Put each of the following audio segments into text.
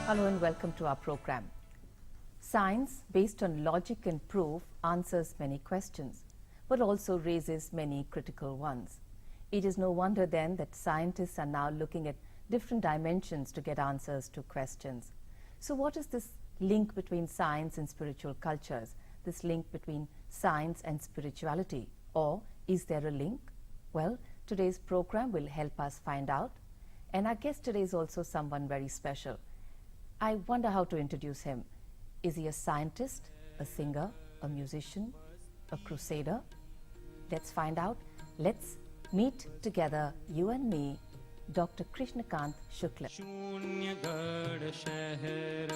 Hello and welcome to our program. Science, based on logic and proof, answers many questions, but also raises many critical ones. It is no wonder then that scientists are now looking at different dimensions to get answers to questions. So what is this link between science and spiritual cultures, this link between science and spirituality? Or is there a link? Well, today's program will help us find out. And our guest today is also someone very special. I wonder how to introduce him. Is he a scientist, a singer, a musician, a crusader? Let's find out. Let's meet together, you and me, Dr. Krishnakant Shukla. शून्यगढ़ शहर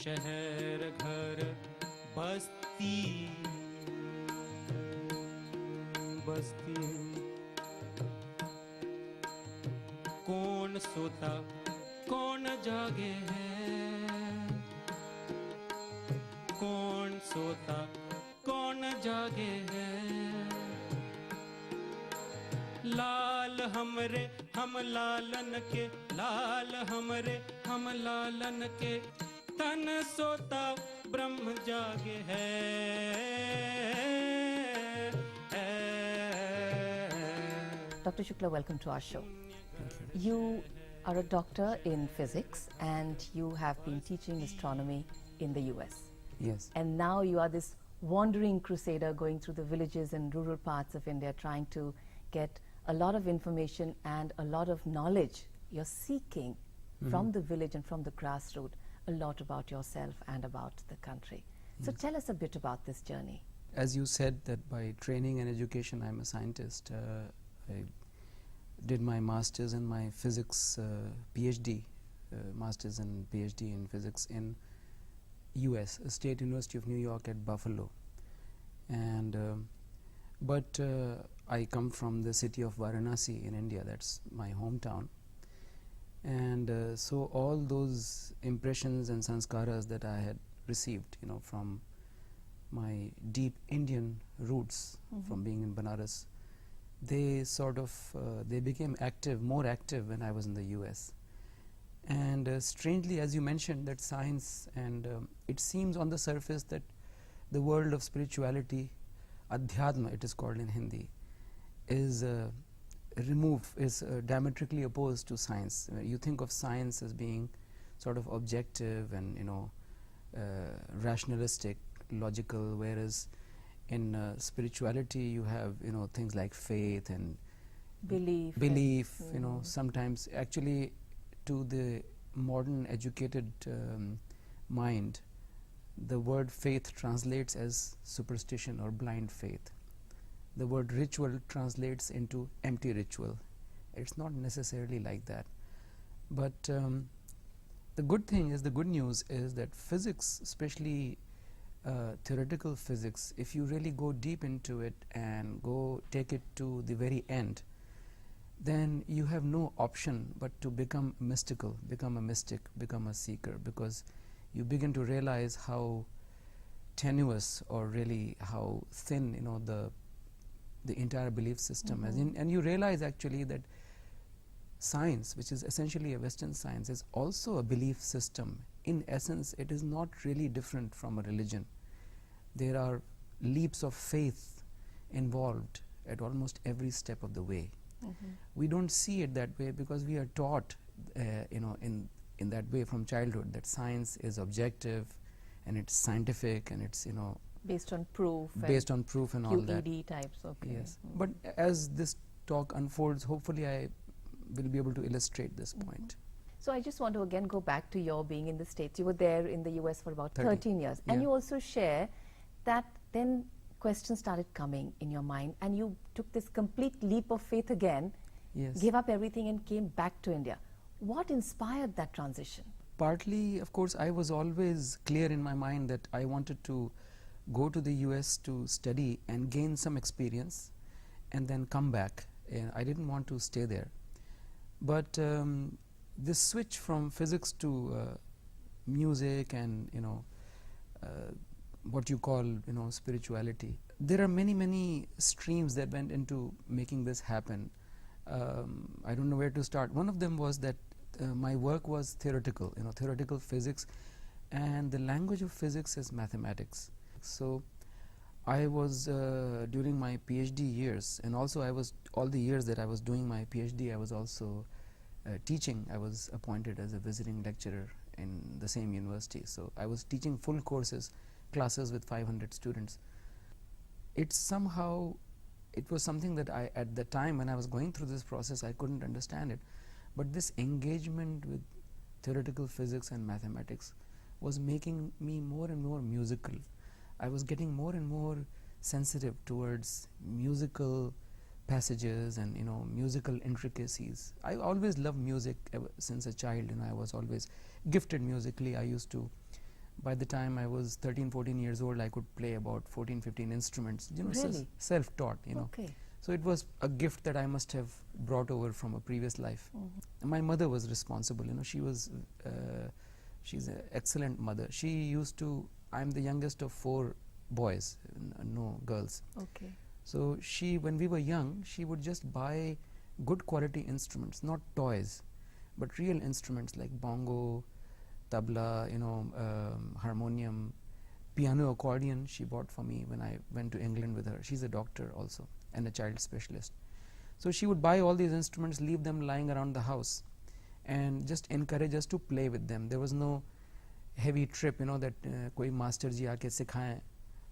शहर घर बस्ती बस्ती कौन सोता कौन जागे है कौन सोता कौन जागे है लाल हमरे हम लालन के लाल हमरे हम लालन के तन सोता ब्रह्म जागे है Dr. Shukla, welcome to our show. You are a doctor in physics and you have been teaching astronomy in the US. Yes. And now you are this wandering crusader going through the villages and rural parts of India trying to get a lot of information and a lot of knowledge. You're seeking from the village and from the grassroots a lot about yourself and about the country. So tell us a bit about this journey. As you said that by training and education I'm a scientist. I did my master's and my physics PhD, master's and PhD in physics in US, State University of New York at Buffalo. And but I come from the city of Varanasi in India, that's my hometown. And so all those impressions and sanskaras that I had received, you know, from my deep Indian roots, from being in Banaras, they sort of they became active, more active when I was in the US. And strangely, as you mentioned, that science and it seems on the surface that the world of spirituality, adhyatma it is called in Hindi, is diametrically opposed to science. You think of science as being sort of objective and, you know, rationalistic, logical, whereas in spirituality you have, you know, things like faith and belief, you know, sometimes actually to the modern educated mind the word faith translates as superstition or blind faith. The word ritual translates into empty ritual. It's not necessarily like that, but the good news is that physics, especially theoretical physics, if you really go deep into it and go take it to the very end, then you have no option but to become mystical, become a mystic, become a seeker, because you begin to realize how tenuous or really how thin, you know, the entire belief system is. And you realize actually that science, which is essentially a Western science, is also a belief system. In essence, it is not really different from a religion. There are leaps of faith involved at almost every step of the way. We don't see it that way because we are taught, you know, in that way from childhood, that science is objective and it's scientific and it's, you know, Based on proof and all that. QED types. Okay. Yes. But as this talk unfolds, hopefully I will be able to illustrate this point. So I just want to again go back to your being in the States. You were there in the US for about 13 13 years. And Yeah. you also share that then questions started coming in your mind and you took this complete leap of faith again, Yes. gave up everything and came back to India. What inspired that transition? Partly, of course, I was always clear in my mind that I wanted to go to the US to study and gain some experience and then come back. I didn't want to stay there. But this switch from physics to music and, you know, what you call, you know, spirituality, there are many streams that went into making this happen. I don't know where to start. One of them was that my work was theoretical, theoretical physics, and the language of physics is mathematics. So I was during my PhD years, and also I was all the years that I was doing my PhD, I was also teaching. I was appointed as a visiting lecturer in the same university, so I was teaching full courses, classes with 500 students. It was something that I, at the time when I was going through this process, I couldn't understand it, but this engagement with theoretical physics and mathematics was making me more and more musical. I was getting more and more sensitive towards musical passages and musical intricacies. I always loved music ever since a child, and I was always gifted musically. I used to, by the time I was 13-14 years old, I could play about 14-15 instruments, Really? self-taught, Okay. So it was a gift that I must have brought over from a previous life. My mother was responsible, she's an excellent mother. She used to, I'm the youngest of 4 boys, no girls. Okay. So when we were young, she would just buy good quality instruments, not toys, but real instruments like bongo, tabla, harmonium, piano, accordion. She bought for me when I went to England with her. She's a doctor also and a child specialist. So she would buy all these instruments, leave them lying around the house, and just encourage us to play with them. There was no heavy trip, that koi master ji aake sikhaye.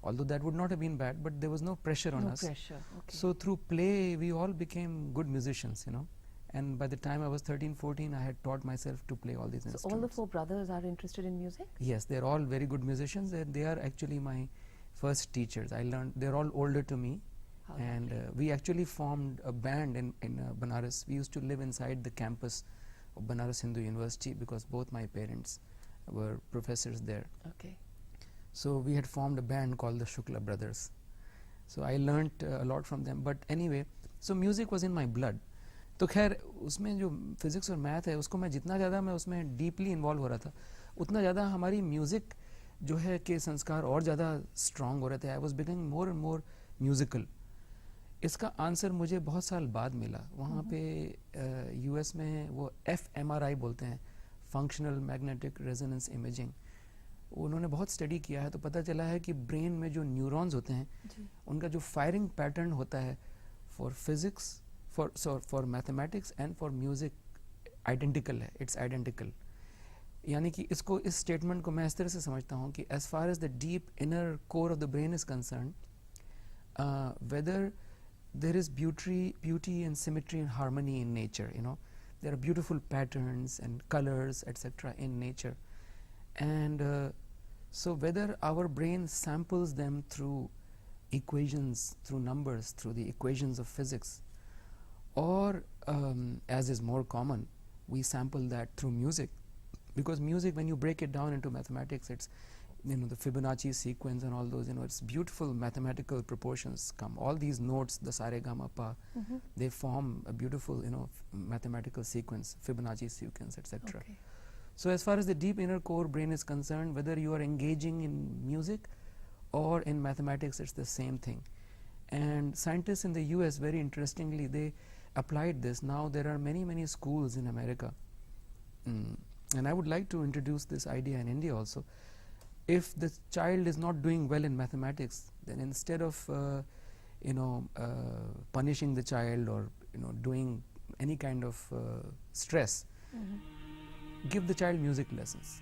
Although that would not have been bad, but there was no pressure on us. No pressure. Okay. So through play, we all became good musicians, And by the time I was 13-14, I had taught myself to play all these instruments. So all the 4 brothers are interested in music? Yes, they're all very good musicians. They are actually my first teachers. I learned, they're all older to me. How And lovely. we actually formed a band in Banaras. We used to live inside the campus of Banaras Hindu University because both my parents were professors there. Okay. So we had formed a band called the Shukla Brothers. So I learnt a lot from them. But anyway, so music was in my blood. तो खैर उसमें जो physics और math है उसको मैं जितना ज़्यादा मैं उसमें डीपली इन्वॉल्व हो रहा था उतना ज़्यादा हमारी म्यूज़िक जो है के संस्कार और ज़्यादा स्ट्रॉन्ग हो रहे थे. I was becoming more and more musical. इसका आंसर मुझे बहुत साल बाद मिला. वहाँ पे यूएस में वो fMRI बोलते हैं, फंक्शनल मैग्नेटिक रेजोनेंस इमेजिंग. उन्होंने बहुत स्टडी किया है तो पता चला है कि ब्रेन में जो न्यूरॉन्स होते हैं उनका जो फायरिंग पैटर्न होता है for physics, for mathematics and for music identical है. It's identical. यानी कि इसको, इस स्टेटमेंट को मैं इस तरह से समझता हूँ कि as far as the deep inner core of the brain is concern, whether there is beauty and symmetry and harmony in nature, there are beautiful patterns and colors etc. in nature, and so whether our brain samples them through equations, through numbers, through the equations of physics, or as is more common, we sample that through music, because music, when you break it down into mathematics, it's the Fibonacci sequence and all those, it's beautiful mathematical proportions come. All these notes, the sa re ga ma pa, they form a beautiful, mathematical sequence, Fibonacci sequence, etc. Okay. So as far as the deep inner core brain is concerned, whether you are engaging in music or in mathematics, it's the same thing. And scientists in the US, very interestingly, they applied this. Now there are many schools in America, and I would like to introduce this idea in India also. If the child is not doing well in mathematics, then instead of punishing the child or doing any kind of stress, give the child music lessons.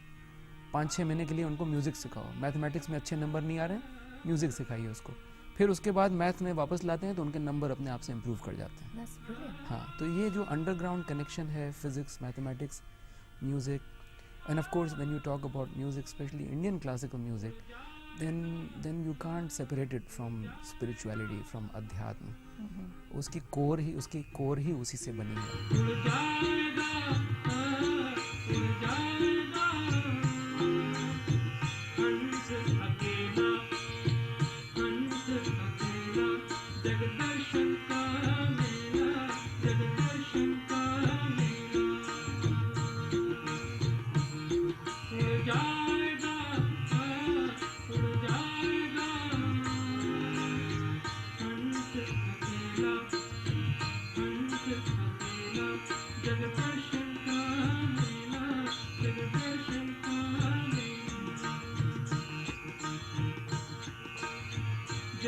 5-6 महीने के लिए उनको music सिखाओ. Mathematics में अच्छे number नहीं आ रहे हैं, म्यूजिक सिखाइए उसको. फिर उसके बाद मैथ में वापस लाते हैं तो उनके नंबर अपने आप से इम्प्रूव कर जाते हैं. That's brilliant. हाँ, तो ये जो अंडरग्राउंड कनेक्शन है physics, mathematics, music, and of course when you talk about music, especially Indian classical music, then you can't separate it from spirituality, from adhyatma. उसकी कोर ही उसी से बनी है.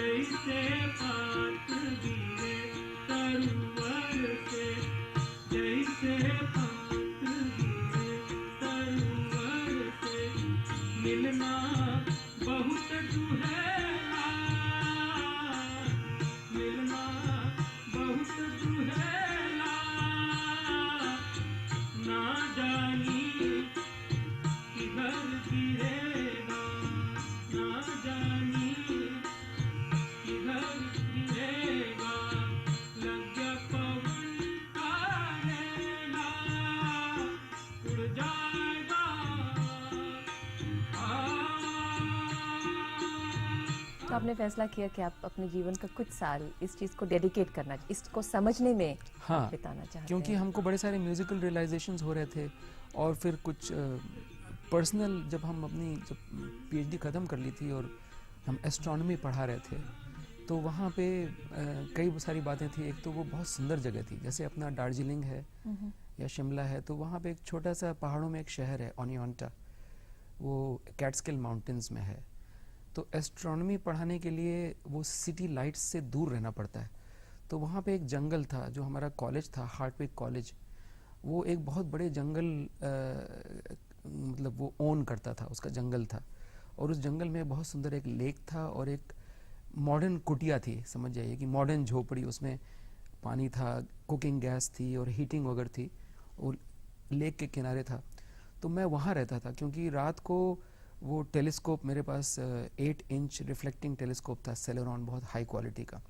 जैसे पात गिरे तरुवर से, जैसे पात गिरे तरुवर से, मिलना बहुत दुहेला, मिलना बहुत दुहेला, ना जानी किधर गिरेगा, ना जानी किधर गिरेगा, लग गया पवन का रेला, उड़ जाएगा। तो आपने फैसला किया कि आप अपने जीवन का कुछ साल इस चीज़ को डेडिकेट करना, इसको समझने में हाँ, बिताना चाहते क्योंकि हैं। हमको बड़े सारे म्यूजिकल रियलाइजेशंस हो रहे थे और फिर कुछ पर्सनल, जब हम अपनी पीएचडी ख़त्म कर ली थी और हम एस्ट्रोनॉमी पढ़ा रहे थे, तो वहाँ पे कई सारी बातें थी। एक तो वो बहुत सुंदर जगह थी, जैसे अपना दार्जिलिंग है या शिमला है, तो वहाँ पे एक छोटा सा पहाड़ों में एक शहर है ओनियोंटा, वो कैटस्किल माउंटेन्स में है। तो एस्ट्रोनॉमी पढ़ाने के लिए वो सिटी लाइट्स से दूर रहना पड़ता है। तो वहाँ पे एक जंगल था, जो हमारा कॉलेज था हार्टविक कॉलेज, वो एक बहुत बड़े जंगल मतलब वो ओन करता था, उसका जंगल था। और उस जंगल में बहुत सुंदर एक लेक था और एक मॉडर्न कुटिया थी, समझ जाइए कि मॉडर्न झोपड़ी, उसमें पानी था, कुकिंग गैस थी और हीटिंग वगैरह थी, और लेक के किनारे था। तो मैं वहाँ रहता था, क्योंकि रात को वो टेलीस्कोप मेरे पास 8 इंच रिफ्लेक्टिंग टेलीस्कोप था सेलेरॉन, बहुत हाई क्वालिटी का।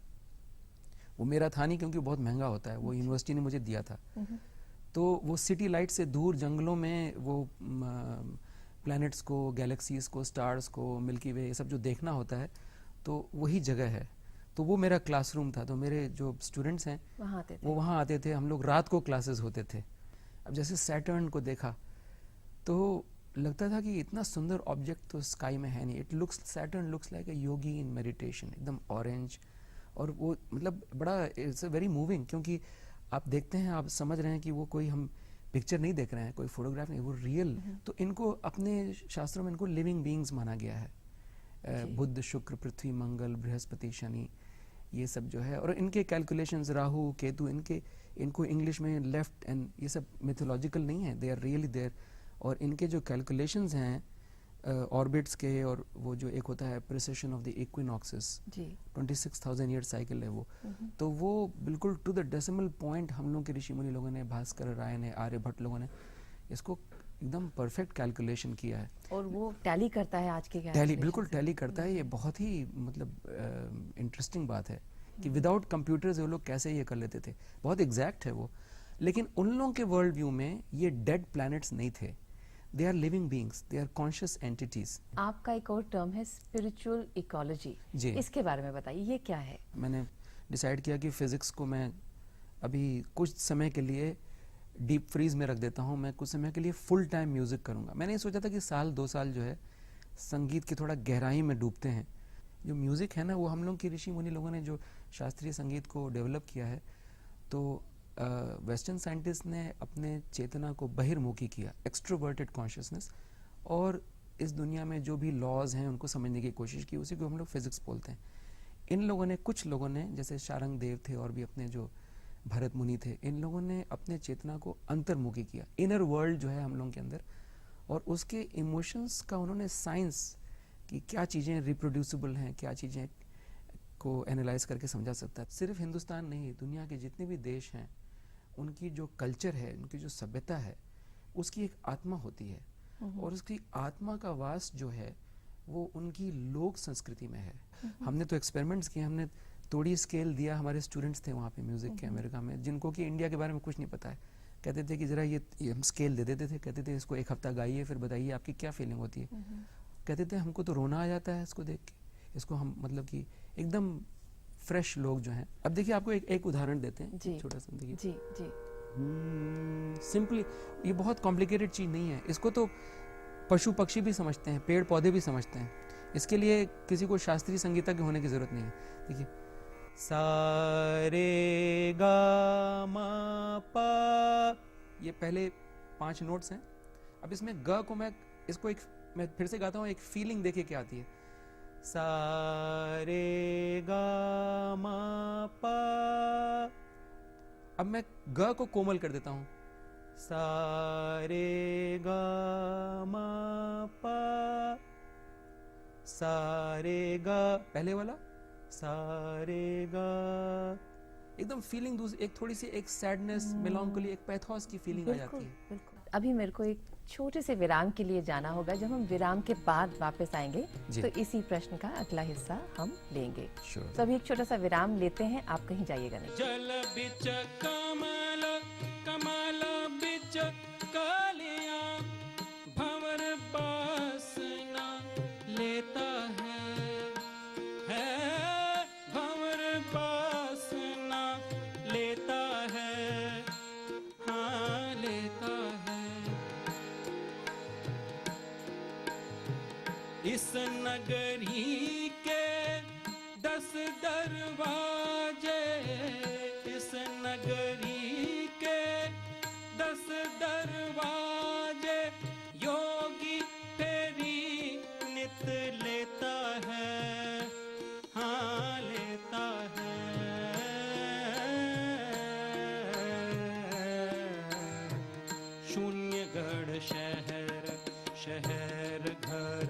वो मेरा था नहीं, क्योंकि बहुत महंगा होता है, वो यूनिवर्सिटी ने मुझे दिया था। तो वो सिटी लाइट से दूर जंगलों में वो प्लैनेट्स को, गैलेक्सीज को, स्टार्स को, मिल्की वे, ये सब जो देखना होता है, तो वही जगह है। तो वो मेरा क्लासरूम था। तो मेरे जो स्टूडेंट्स हैं वो वहाँ आते थे, हम लोग रात को क्लासेस होते थे। अब जैसे सैटर्न को देखा तो लगता था कि इतना सुंदर ऑब्जेक्ट तो स्काई में है नहीं। It looks, Saturn looks like a Yogi in meditation, एकदम ऑरेंज, और वो मतलब बड़ा, इट्स अ वेरी मूविंग, क्योंकि आप देखते हैं, आप समझ रहे हैं कि वो कोई हम पिक्चर नहीं देख रहे हैं, कोई फोटोग्राफ नहीं, वो रियल। तो इनको अपने शास्त्रों में इनको लिविंग बीइंग्स माना गया है। बुध, शुक्र, पृथ्वी, मंगल, बृहस्पति, शनि, ये सब जो है, और इनके कैलकुलेशंस, राहु, केतु, इनको इंग्लिश में लेफ्ट एंड, ये सब मिथोलॉजिकल नहीं है, दे आर रियली देयर। और इनके जो कैलकुलेशंस हैं ऑर्बिट्स के, और वो जो एक होता है precision of the equinoxes, 26,000 year cycle है वो, तो वो बिल्कुल टू द डेसिमल पॉइंट हम लोग के ऋषि मुनि लोगों ने, भास्कर राय ने, आर्यभट्ट लोगों ने इसको एकदम परफेक्ट कैलकुलेशन किया है। और वो टैली करता है आज के टैली, बिल्कुल टैली करता है। ये बहुत ही मतलब इंटरेस्टिंग बात है कि विदाउट कंप्यूटर्स वो लोग कैसे ये कर लेते थे, बहुत एग्जैक्ट है वो। लेकिन उन लोगों के वर्ल्ड व्यू में ये डेड प्लैनेट्स नहीं थे, they are living beings, they are conscious entities. आपका एक और टर्म है स्पिरिचुअल इकोलॉजी, इसके बारे में बताइए, ये क्या है? मैंने डिसाइड किया कि फिजिक्स को मैं अभी कुछ समय के लिए डीप फ्रीज में रख देता हूँ, मैं कुछ समय के लिए फुल टाइम म्यूजिक करूँगा। मैंने ये सोचा था कि साल 2 साल जो है संगीत की थोड़ा गहराई में डूबते हैं। जो म्यूज़िक है ना, वो हम लोग की ऋषि मुनि लोगों ने जो शास्त्रीय संगीत को डेवलप किया है, तो वेस्टर्न साइंटिस्ट ने अपने चेतना को बहिर्मुखी किया, एक्सट्रोवर्टेड कॉन्शियसनेस, और इस दुनिया में जो भी लॉज हैं उनको समझने की कोशिश की, उसी को हम लोग फिजिक्स बोलते हैं। इन लोगों ने, कुछ लोगों ने, जैसे शारंग देव थे और भी अपने जो भरत मुनि थे, इन लोगों ने अपने चेतना को अंतर्मुखी किया, इनर वर्ल्ड जो है हम लोगों के अंदर, और उसके इमोशंस का उन्होंने साइंस कि क्या चीज़ें रिप्रोड्यूसिबल हैं, क्या चीज़ें को एनालाइज करके समझा सकता है। सिर्फ हिंदुस्तान नहीं, दुनिया के जितने भी देश हैं, उनकी जो कल्चर है, उनकी जो सभ्यता है, उसकी एक आत्मा होती है, और उसकी आत्मा का वास जो है वो उनकी लोक संस्कृति में है। हमने तो एक्सपेरिमेंट्स किए, हमने तोड़ी स्केल दिया, हमारे स्टूडेंट्स थे वहाँ पे म्यूज़िक के अमेरिका में, जिनको कि इंडिया के बारे में कुछ नहीं पता है। कहते थे कि ज़रा ये हम स्केल दे देते थे, कहते थे इसको 1 हफ्ता गाइए, फिर बताइए आपकी क्या फीलिंग होती है। कहते थे हमको तो रोना आ जाता है इसको देख के, इसको हम मतलब कि एकदम फ्रेश लोग जो हैं। अब देखिए आपको एक उदाहरण देते हैं, छोटा सा, देखिए जी जी। सिंपली, ये बहुत कॉम्प्लिकेटेड चीज़ नहीं है, इसको तो पशु पक्षी भी समझते हैं, पेड़ पौधे भी समझते हैं। इसके लिए किसी को शास्त्रीय संगीतज्ञ होने की जरूरत नहीं है। देखिए, सा रे गा मा पा, ये पहले 5 नोट्स हैं। अब इसमें ग को मैं फिर से गाता हूँ, एक फीलिंग देखिए क्या आती है। सा रे गा मा पा। अब मैं ग को कोमल कर देता हूं, सा रे गा मा पा, सा रे गा, पहले वाला सा रे गा, एकदम फीलिंग दूसरी, एक थोड़ी सी एक सैडनेस, मेलांकोली, एक पैथोस की फीलिंग आ जाती है। बिल्कुल। अभी मेरे को एक छोटे से विराम के लिए जाना होगा। जब हम विराम के बाद वापस आएंगे जी। तो इसी प्रश्न का अगला हिस्सा हम लेंगे। Sure. तो अभी एक छोटा सा विराम लेते हैं, आप कहीं जाइएगा नहीं। जल बिच कमल कमल बिच कालिया भंवर बासना लेता है भंवर बासना लेता है, हाँ लेता है। इस नगरी के 10 दरवाजे, इस नगरी के 10 दरवाजे, योगी फेरी नित लेता है, हाँ लेता है। शून्यगढ़ शहर, शहर घर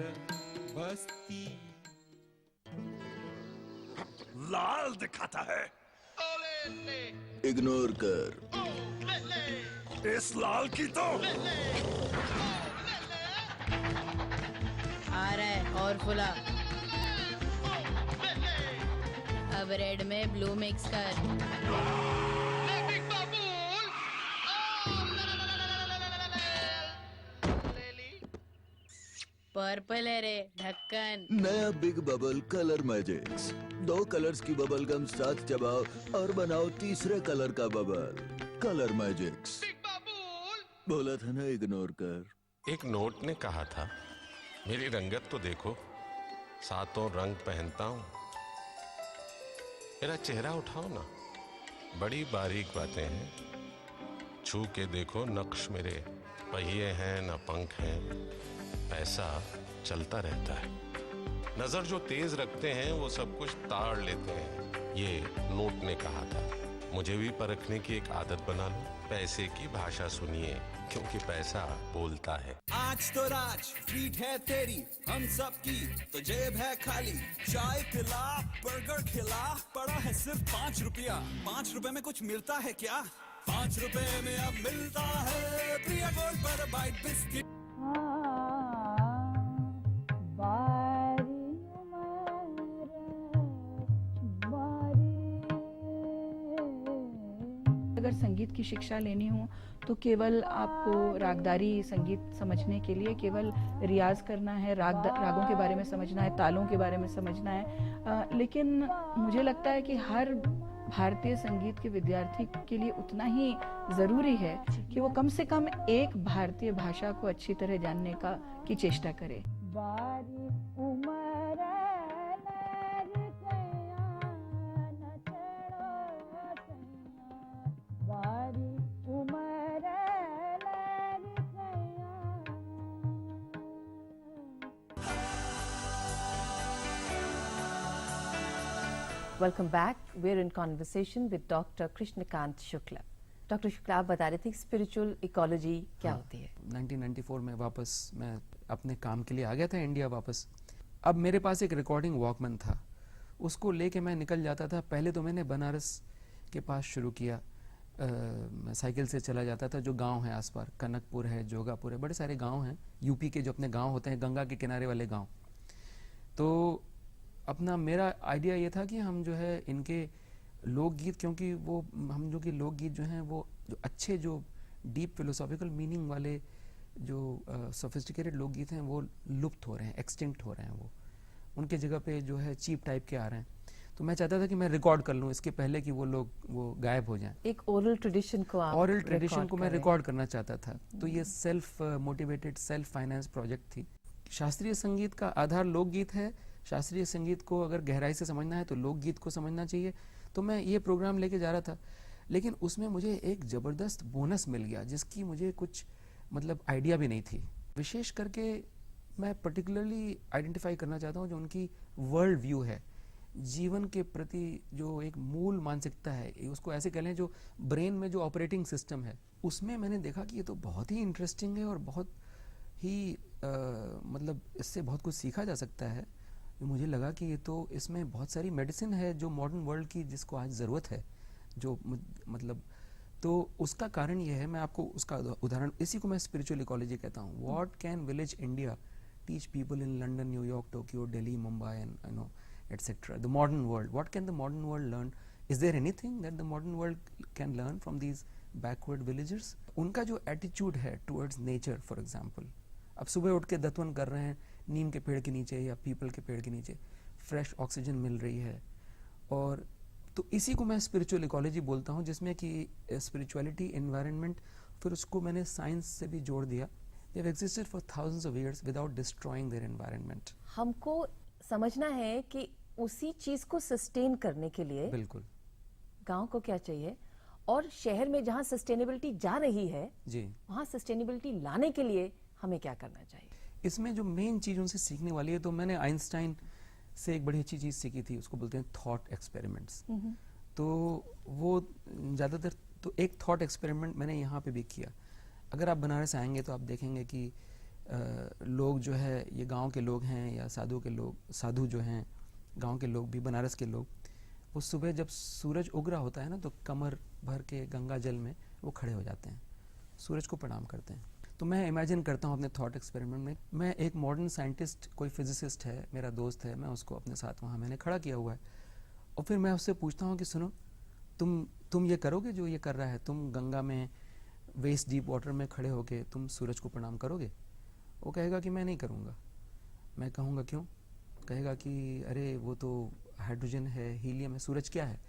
बस्ती। लाल दिखाता है, इग्नोर कर। इस लाल की तो आ रहा है और फुला। अब रेड में ब्लू मिक्स कर। पर्पल है रे ढक्कन। नया big bubble colour magics. 2 colours की बबल गम साथ चबाओ और बनाओ तीसरे कलर का बबल। Colour magics. बोला था ना इग्नोर कर। एक नोट ने कहा था, मेरी रंगत तो देखो, सातों रंग पहनता हूं, मेरा चेहरा उठाओ ना, बड़ी बारीक बातें हैं, छू के देखो नक्श मेरे, पहिए हैं न पंख हैं, पैसा चलता रहता है, नजर जो तेज रखते हैं वो सब कुछ ताड़ लेते हैं, ये नोट ने कहा था। मुझे भी परखने की एक आदत बना लो, पैसे की भाषा सुनिए क्योंकि पैसा बोलता है। आज तो राज ट्रीट है तेरी हम सब की, तो जेब है खाली, चाय पिला बर्गर खिला, पड़ा है सिर्फ 5 रुपया। 5 रुपए में कुछ मिलता है क्या? 5 रुपए में अब मिलता है प्रिया गोल्ड पर बाइट बिस्किट। अगर संगीत की शिक्षा लेनी हो तो केवल आपको रागदारी संगीत समझने के लिए केवल रियाज करना है, रागों के बारे में समझना है, तालों के बारे में समझना है। लेकिन मुझे लगता है कि हर भारतीय संगीत के विद्यार्थी के लिए उतना ही ज़रूरी है कि वो कम से कम एक भारतीय भाषा को अच्छी तरह जानने की चेष्टा करे। Welcome back. We are in conversation with doctor Krishnakant Shukla. Doctor Shukla, आप बता रहे थे स्पिरिचुअल इकोलॉजी क्या होती है? 1994 में वापस मैं अपने काम के लिए आ गया था इंडिया वापस। अब मेरे पास एक रिकॉर्डिंग वॉकमैन था, उसको लेके मैं निकल जाता था। पहले तो मैंने बनारस के पास शुरू किया, मैं साइकिल से चला जाता था, जो गांव है आसपास, कनकपुर है, जोगापुर है, बड़े सारे गांव हैं यूपी के जो अपने गांव होते हैं, गंगा के किनारे वाले गांव। तो अपना मेरा आइडिया ये था कि हम जो है इनके लोकगीत, क्योंकि वो हम जो कि लोकगीत जो हैं वो जो अच्छे, जो डीप फिलोसॉफिकल मीनिंग वाले, जो सोफिस्टिकेटेड लोकगीत हैं वो लुप्त हो रहे हैं, एक्सटिंक्ट हो रहे हैं, वो उनके जगह पे जो है चीप टाइप के आ रहे हैं। तो मैं चाहता था कि मैं रिकॉर्ड कर लूँ इसके पहले कि वो लोग वो गायब हो जाएं। एक ओरल ट्रेडिशन को आप ओरल ट्रेडिशन को मैं रिकॉर्ड करना चाहता था। तो ये self motivated, self finance project थी। शास्त्रीय संगीत का आधार लोकगीत है। शास्त्रीय संगीत को अगर गहराई से समझना है तो लोकगीत को समझना चाहिए। तो मैं ये प्रोग्राम लेके जा रहा था, लेकिन उसमें मुझे एक ज़बरदस्त बोनस मिल गया जिसकी मुझे कुछ मतलब आइडिया भी नहीं थी। विशेष करके मैं पर्टिकुलरली आइडेंटिफाई करना चाहता हूँ जो उनकी वर्ल्ड व्यू है, जीवन के प्रति जो एक मूल मानसिकता है, उसको ऐसे कह लें जो ब्रेन में जो ऑपरेटिंग सिस्टम है, उसमें मैंने देखा कि ये तो बहुत ही इंटरेस्टिंग है और बहुत ही मतलब इससे बहुत कुछ सीखा जा सकता है। मुझे लगा कि ये तो इसमें बहुत सारी मेडिसिन है जो मॉडर्न वर्ल्ड की जिसको आज ज़रूरत है, जो मतलब तो उसका कारण ये है, मैं आपको उसका उदाहरण, इसी को मैं स्पिरिचुअल इकोलॉजी कहता हूँ। What can village India teach people in London, New York, Tokyo, Delhi, Mumbai and you know etcetera, the modern world, what can the modern world learn, is there anything that the modern world can learn from these backward villagers? उनका जो attitude है towards nature, for example, अब सुबह उठ के दतवन कर रहे हैं नीम के पेड़ के नीचे या पीपल के पेड़ के नीचे, फ्रेश ऑक्सीजन मिल रही है, और तो इसी को मैं स्पिरिचुअल इकोलॉजी बोलता हूँ, जिसमें कि स्पिरिचुअलिटी, एनवायरनमेंट, फिर उसको मैंने साइंस से भी जोड़ दिया। They have existed for thousands of years without destroying their environment. हमको समझना है कि उसी चीज को सस्टेन करने के लिए बिल्कुल गांव को क्या चाहिए, और शहर में जहाँ सस्टेनेबिलिटी जा रही है जी, वहाँ सस्टेनेबिलिटी लाने के लिए हमें क्या करना चाहिए? इसमें जो मेन चीज उनसे सीखने वाली है, तो मैंने आइंस्टाइन से एक बड़ी अच्छी चीज सीखी थी, उसको बोलते हैं थॉट एक्सपेरिमेंट्स। तो वो ज़्यादातर, तो एक थॉट एक्सपेरिमेंट मैंने यहाँ पे भी किया। अगर आप बनारस आएंगे तो आप देखेंगे कि लोग जो है, ये गांव के लोग हैं या साधु जो हैं, गांव के लोग भी, बनारस के लोग, वो सुबह जब सूरज उग रहा होता है ना, तो कमर भर के गंगा जल में वो खड़े हो जाते हैं, सूरज को प्रणाम करते हैं। तो मैं इमेजिन करता हूँ अपने थॉट एक्सपेरिमेंट में, मैं एक मॉडर्न साइंटिस्ट, कोई फिजिसिस्ट है, मेरा दोस्त है, मैं उसको अपने साथ वहाँ मैंने खड़ा किया हुआ है, और फिर मैं उससे पूछता हूँ कि सुनो, तुम ये करोगे जो ये कर रहा है, तुम गंगा में वेस्ट डीप वाटर में खड़े होके तुम सूरज को प्रणाम करोगे? वो कहेगा कि मैं नहीं करूँगा। मैं कहूँगा क्यों? कहेगा कि अरे वो तो हाइड्रोजन है, हीलियम है, सूरज क्या है?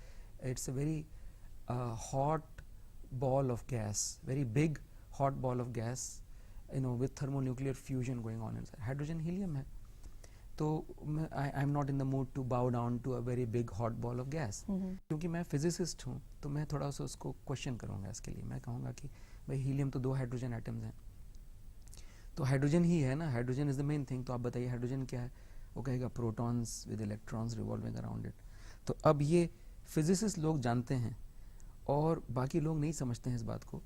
It's a very hot ball of gas, very big hot ball of gas, you know, with thermonuclear fusion going on inside. Hydrogen, helium है। तो I am not in the mood to bow down to a very big hot ball of gas. क्योंकि मैं physicist हूँ, तो मैं थोड़ा सा उसको क्वेश्चन करूँगा इसके लिए। मैं कहूँगा कि भाई हीलियम तो 2 हाइड्रोजन एटम्स हैं, तो हाइड्रोजन ही है ना, hydrogen is the main thing, तो आप बताइए हाइड्रोजन क्या है? वो कहेगा protons with electrons revolving around it. तो अब ये फिजिसिस्ट लोग जानते हैं और बाकी लोग नहीं समझते हैं इस बात को,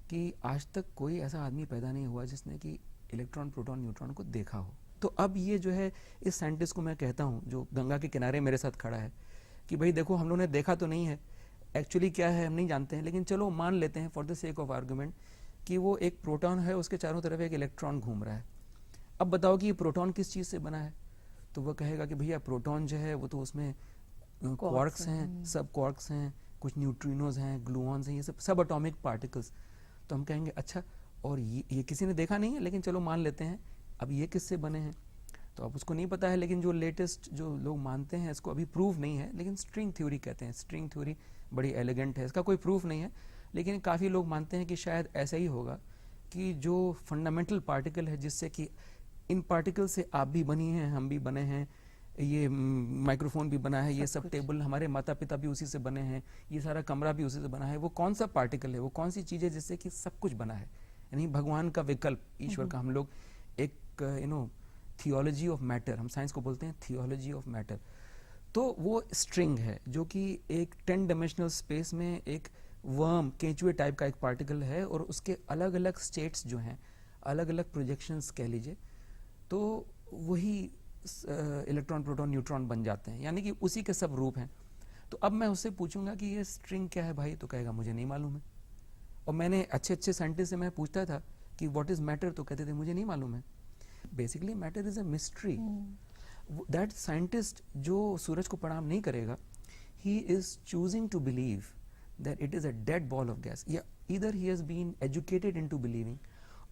कि आज तक कोई ऐसा आदमी पैदा नहीं हुआ जिसने कि इलेक्ट्रॉन, प्रोटॉन, न्यूट्रॉन को देखा हो। तो अब ये जो है, इस साइंटिस्ट को मैं कहता हूँ जो गंगा के किनारे मेरे साथ खड़ा है, कि भाई देखो, हम लोगों ने देखा तो नहीं है, एक्चुअली क्या है हम नहीं जानते हैं, लेकिन चलो मान लेते हैं for the sake of argument कि वो एक प्रोटॉन है, उसके चारों तरफ एक इलेक्ट्रॉन घूम रहा है। अब बताओ कि ये प्रोटॉन किस चीज़ से बना है? तो वह कहेगा कि भैया प्रोटॉन जो है वो तो उसमें क्वार्क्स हैं, सब क्वार्क्स हैं, कुछ न्यूट्रिनोज हैं, ग्लूऑन्स हैं, ये सब एटॉमिक पार्टिकल्स। तो हम कहेंगे अच्छा, और ये किसी ने देखा नहीं है, लेकिन चलो मान लेते हैं, अब ये किससे बने हैं? तो अब उसको नहीं पता है, लेकिन जो लेटेस्ट जो लोग मानते हैं, इसको अभी प्रूफ नहीं है, लेकिन स्ट्रिंग थ्योरी कहते हैं। स्ट्रिंग थ्योरी बड़ी एलिगेंट है, इसका कोई प्रूफ नहीं है, लेकिन काफ़ी लोग मानते हैं कि शायद ऐसा ही होगा कि जो फंडामेंटल पार्टिकल है, जिससे कि इन पार्टिकल से आप भी बनी हैं, हम भी बने हैं, ये माइक्रोफोन भी बना है, ये सब टेबल, हमारे माता पिता भी उसी से बने हैं, ये सारा कमरा भी उसी से बना है। वो कौन सा पार्टिकल है, वो कौन सी चीज़ है जिससे कि सब कुछ बना है? यानी भगवान का विकल्प, ईश्वर का, हम लोग एक थियोलॉजी ऑफ मैटर, हम साइंस को बोलते हैं थियोलॉजी ऑफ मैटर। तो वो स्ट्रिंग है जो कि एक 10 डायमेंशनल स्पेस में एक वर्म, केंचुए टाइप का एक पार्टिकल है, और उसके अलग अलग स्टेट्स जो हैं, अलग अलग प्रोजेक्शंस कह लीजिए, तो वही इलेक्ट्रॉन, प्रोटॉन, न्यूट्रॉन बन जाते हैं, यानी कि उसी के सब रूप हैं। तो अब मैं उससे पूछूंगा कि ये स्ट्रिंग क्या है भाई, तो कहेगा मुझे नहीं मालूम है। और मैंने अच्छे साइंटिस्ट से मैं पूछता था कि व्हाट इज मैटर, तो कहते थे मुझे नहीं मालूम है। Basically matter is a mystery. That scientist जो सूरज को प्रणाम नहीं करेगा, he is choosing to believe that it is a dead ball of gas. या either he has been educated into believing,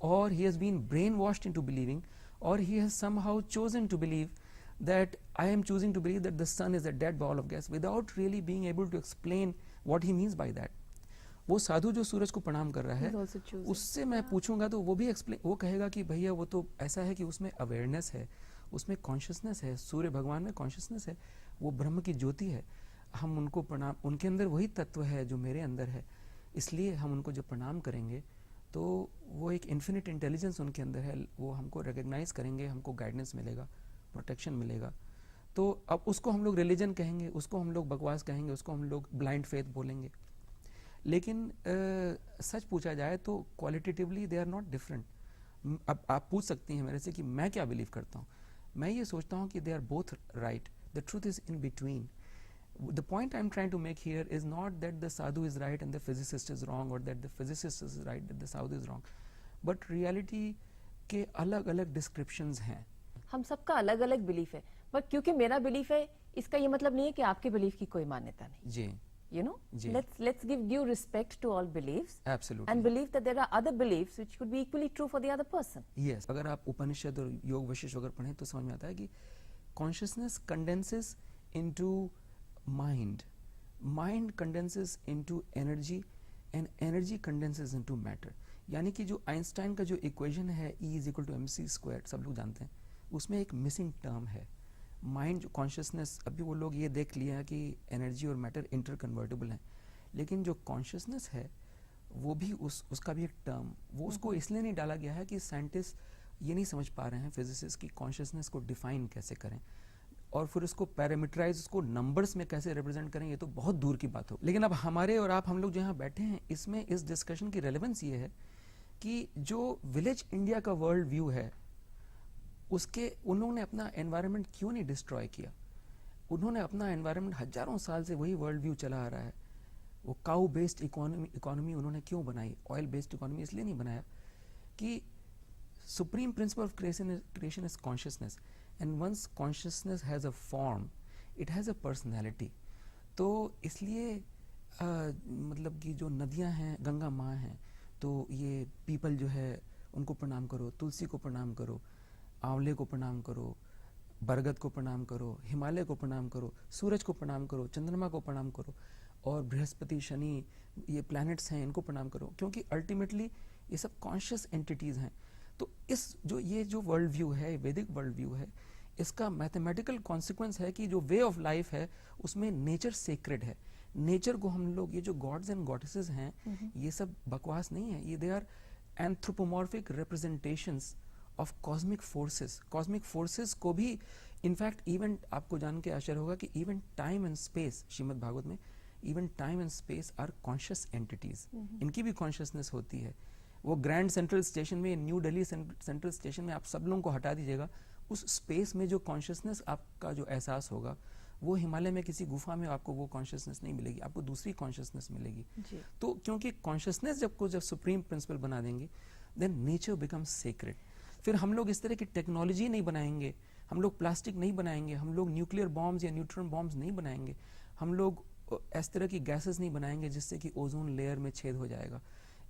और he has been brainwashed into believing, or he has somehow chosen to believe that I am choosing to believe that the sun is a dead ball of gas without really being able to explain what he means by that. वो साधु जो सूरज को प्रणाम कर रहा है, उससे मैं पूछूंगा तो वो भी एक्सप्लेन, वो कहेगा कि भैया वो तो ऐसा है कि उसमें अवेयरनेस है, उसमें कॉन्शियसनेस है, सूर्य भगवान में कॉन्शियसनेस है, वो ब्रह्म की ज्योति है, हम उनको प्रणाम, उनके अंदर वही तत्व है जो मेरे अंदर है, इसलिए हम उनको जब प्रणाम करेंगे तो वो एक इन्फिनिट इंटेलिजेंस उनके अंदर है, वो हमको रिकग्नाइज करेंगे, हमको गाइडेंस मिलेगा, प्रोटेक्शन मिलेगा। तो अब उसको हम लोग रिलीजन कहेंगे, उसको हम लोग बकवास कहेंगे, उसको हम लोग ब्लाइंड फेथ बोलेंगे, लेकिन सच पूछा जाए तो qualitatively they are not different. अब आप पूछ सकती हैं मेरे से कि मैं क्या बिलीव करता हूँ। मैं ये सोचता हूँ कि they are both right, the truth is in between. The point I'm trying to make here is not that the sadhu is right and the physicist is wrong, or that the physicist is right that the sadhu is wrong, but reality के अलग अलग descriptions हैं। हम सबका अलग अलग belief है, but क्योंकि मेरा बिलीफ है इसका ये मतलब नहीं है कि आपके बिलीफ की कोई मान्यता नहीं। जी, You know, ji. let's give due respect to all beliefs Absolutely. and believe that there are other beliefs which could be equally true for the other person. Yes, अगर आप उपनिषद और योग वशिष्ठ अगर पढ़ें तो समझ में आता है कि consciousness condenses into mind, mind condenses into energy and energy condenses into matter। यानी कि जो आइंस्टाइन का जो इक्वेशन है E is equal to mc square, सब लोग जानते हैं, उसमें एक मिसिंग टर्म है माइंड कॉन्शियसनेस। अभी वो लोग ये देख लिया कि एनर्जी और मैटर इंटर कन्वर्टेबल हैं, लेकिन जो कॉन्शियसनेस है वो भी उसका भी एक टर्म, वो उसको इसलिए नहीं डाला गया है कि साइंटिस्ट ये नहीं समझ पा रहे हैं, फिजिसिस्ट, की कॉन्शियसनेस को डिफाइन कैसे करें और फिर उसको पैरामीटराइज, उसको नंबर्स में कैसे रिप्रेजेंट करें, ये तो बहुत दूर की बात हो। लेकिन अब हमारे और आप हम लोग जो यहाँ बैठे हैं, इसमें इस डिस्कशन की रेलेवेंस ये है कि जो विलेज इंडिया का वर्ल्ड व्यू है उसके उन्होंने अपना एनवायरनमेंट क्यों नहीं डिस्ट्रॉय किया। उन्होंने अपना एनवायरनमेंट हजारों साल से वही वर्ल्ड व्यू चला आ रहा है। वो काउ बेस्ड इकोनॉमी उन्होंने क्यों बनाई, ऑयल बेस्ड इकोनॉमी इसलिए नहीं बनाया कि supreme principle of creation is consciousness, and once consciousness has a form, it has a personality. तो इसलिए मतलब कि जो नदियां हैं, गंगा माँ हैं, तो ये पीपल जो है उनको प्रणाम करो, तुलसी को प्रणाम करो, आंवले को प्रणाम करो, बरगद को प्रणाम करो, हिमालय को प्रणाम करो, सूरज को प्रणाम करो, चंद्रमा को प्रणाम करो, और बृहस्पति, शनि, ये प्लैनेट्स हैं, इनको प्रणाम करो, क्योंकि अल्टीमेटली ये सब कॉन्शियस एंटिटीज हैं। तो ये जो वर्ल्ड व्यू है, वैदिक वर्ल्ड व्यू है, इसका मैथमेटिकल कॉन्सिक्वेंस है कि जो वे ऑफ लाइफ है उसमें नेचर सेक्रेड है। नेचर को हम लोग, ये जो गॉड्स एंड गॉडेसेस हैं, ये सब बकवास नहीं है, ये they are anthropomorphic representations of cosmic forces. Cosmic forces को भी इनफैक्ट इवन आपको जान के आश्चर्य होगा कि even time and space, Shrimad Bhagavat में even time and space are conscious entities, इनकी भी कॉन्शियसनेस होती है। वो ग्रैंड सेंट्रल स्टेशन में, न्यू दिल्ली सेंट्रल स्टेशन में आप सब लोगों को हटा दीजिएगा, उस स्पेस में जो कॉन्शियसनेस आपका जो एहसास होगा, वो हिमालय में किसी गुफा में आपको वो कॉन्शियसनेस नहीं मिलेगी, आपको दूसरी कॉन्शियसनेस मिलेगी। तो क्योंकि कॉन्शियसनेस जब सुप्रीम प्रिंसिपल बना देंगे, देन नेचर बिकम्स सेक्रेड। फिर हम लोग इस तरह की टेक्नोलॉजी नहीं बनाएंगे, हम लोग प्लास्टिक नहीं बनाएंगे, हम लोग न्यूक्लियर बॉम्ब्स या न्यूट्रॉन बॉम्ब्स नहीं बनाएंगे, हम लोग इस तरह की गैसेस नहीं बनाएंगे जिससे कि ओजोन लेयर में छेद हो जाएगा।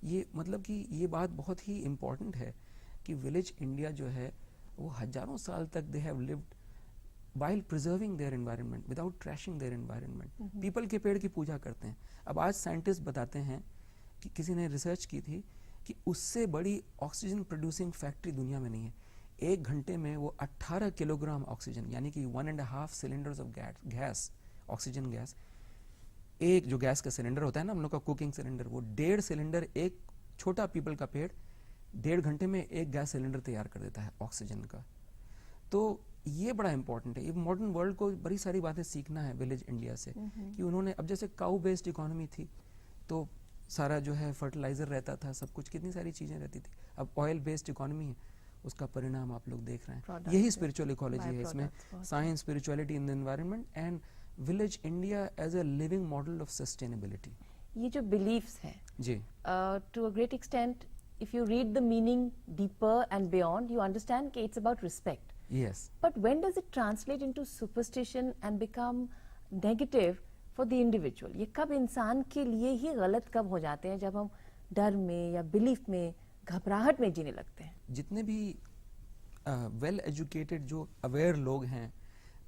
ये मतलब कि ये बात बहुत ही इम्पॉर्टेंट है कि विलेज इंडिया जो है वो हजारों साल तक they have lived while preserving their environment without trashing their environment। People के पेड़ की पूजा करते हैं। अब आज साइंटिस्ट बताते हैं कि किसी ने रिसर्च की थी कि उससे बड़ी ऑक्सीजन प्रोड्यूसिंग फैक्ट्री दुनिया में नहीं है। 1 घंटे में वो 18 किलोग्राम ऑक्सीजन, यानी कि 1.5 cylinders of gas, oxygen gas, एक जो गैस का सिलेंडर होता है ना हम लोग का कुकिंग सिलेंडर, वो 1.5 सिलेंडर, एक छोटा पीपल का पेड़ 1.5 घंटे में एक गैस सिलेंडर तैयार कर देता है ऑक्सीजन का। तो ये बड़ा इंपॉर्टेंट है। ये मॉडर्न वर्ल्ड को बड़ी सारी बातें सीखना है विलेज इंडिया से, कि उन्होंने, अब जैसे काउ बेस्ड इकोनॉमी थी तो सारा जो है फर्टिलाइजर रहता था, सब कुछ, कितनी सारी चीजें रहती थी। अब ऑयल बेस्ड इकोनॉमी है, उसका परिणाम आप लोग देख रहे हैं। यही स्पिरिचुअल इकोलॉजी है, इसमें science, spirituality in the environment and village India as a living model of sustainability. ये जो बिलीफ्स हैं जी, to a great extent, if you read the meaning deeper and beyond, you understand कि it's about respect. yes, but when does it translate into superstition and become negative for the individual? ये कब इंसान के लिए ही गलत कब हो जाते हैं, जब हम डर में या बिलीफ में, घबराहट में जीने लगते हैं? जितने भी वेल एजुकेटेड जो अवेयर लोग हैं,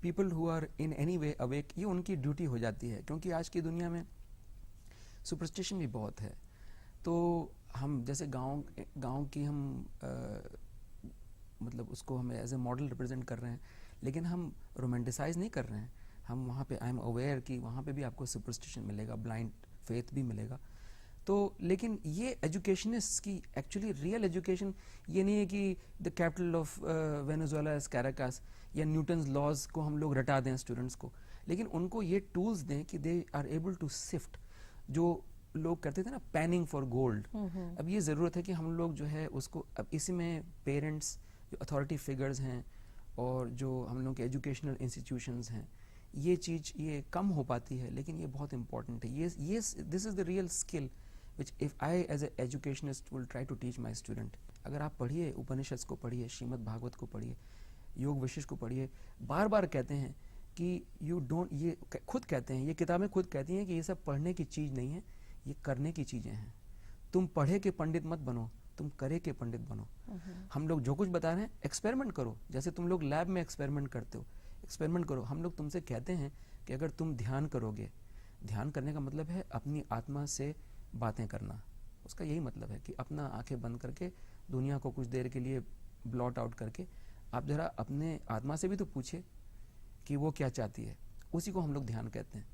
people who are in any way awake, ये उनकी ड्यूटी हो जाती है, क्योंकि आज की दुनिया में सुपरस्टिशन भी बहुत है। तो हम जैसे गांव की हम मतलब उसको हम एज ए मॉडल रिप्रेजेंट कर रहे हैं, लेकिन हम रोमांटिसाइज नहीं कर रहे हैं। हम वहाँ पे, आई एम अवेयर कि वहाँ पे भी आपको सुपरस्टिशन मिलेगा, ब्लाइंड फेथ भी मिलेगा। तो लेकिन ये एजुकेशनिस्ट की एक्चुअली रियल एजुकेशन ये नहीं है कि the capital of Venezuela is Caracas या न्यूटन्स लॉज को हम लोग रटा दें स्टूडेंट्स को, लेकिन उनको ये टूल्स दें कि they are able to shift, जो लोग करते थे ना पैनिंग फॉर गोल्ड। अब ये ज़रूरत है कि हम लोग जो है उसको, अब इसी में पेरेंट्स जो अथॉरिटी फिगर्स हैं और जो हम लोग के एजुकेशनल इंस्टीट्यूशंस हैं, ये चीज़ ये कम हो पाती है, लेकिन ये बहुत इंपॉर्टेंट है। ये this is the real skill which if I as a educationist will try to teach my student. अगर आप पढ़िए उपनिषद को पढ़िए, श्रीमद् भागवत को पढ़िए, योग वशिष्ठ को पढ़िए, बार बार कहते हैं कि यू डोंट, ये खुद कहते हैं, ये किताबें खुद कहती हैं कि ये सब पढ़ने की चीज़ नहीं है, ये करने की चीज़ें हैं। तुम पढ़े के पंडित मत बनो, तुम करे के पंडित बनो। हम लोग जो कुछ बता रहे हैं एक्सपेरिमेंट करो, जैसे तुम लोग लैब में एक्सपेरिमेंट करते हो, एक्सपेरिमेंट करो। हम लोग तुमसे कहते हैं कि अगर तुम ध्यान करोगे, ध्यान करने का मतलब है अपनी आत्मा से बातें करना, उसका यही मतलब है कि अपना आंखें बंद करके दुनिया को कुछ देर के लिए ब्लॉट आउट करके आप जरा अपने आत्मा से भी तो पूछिए कि वो क्या चाहती है। उसी को हम लोग ध्यान कहते हैं।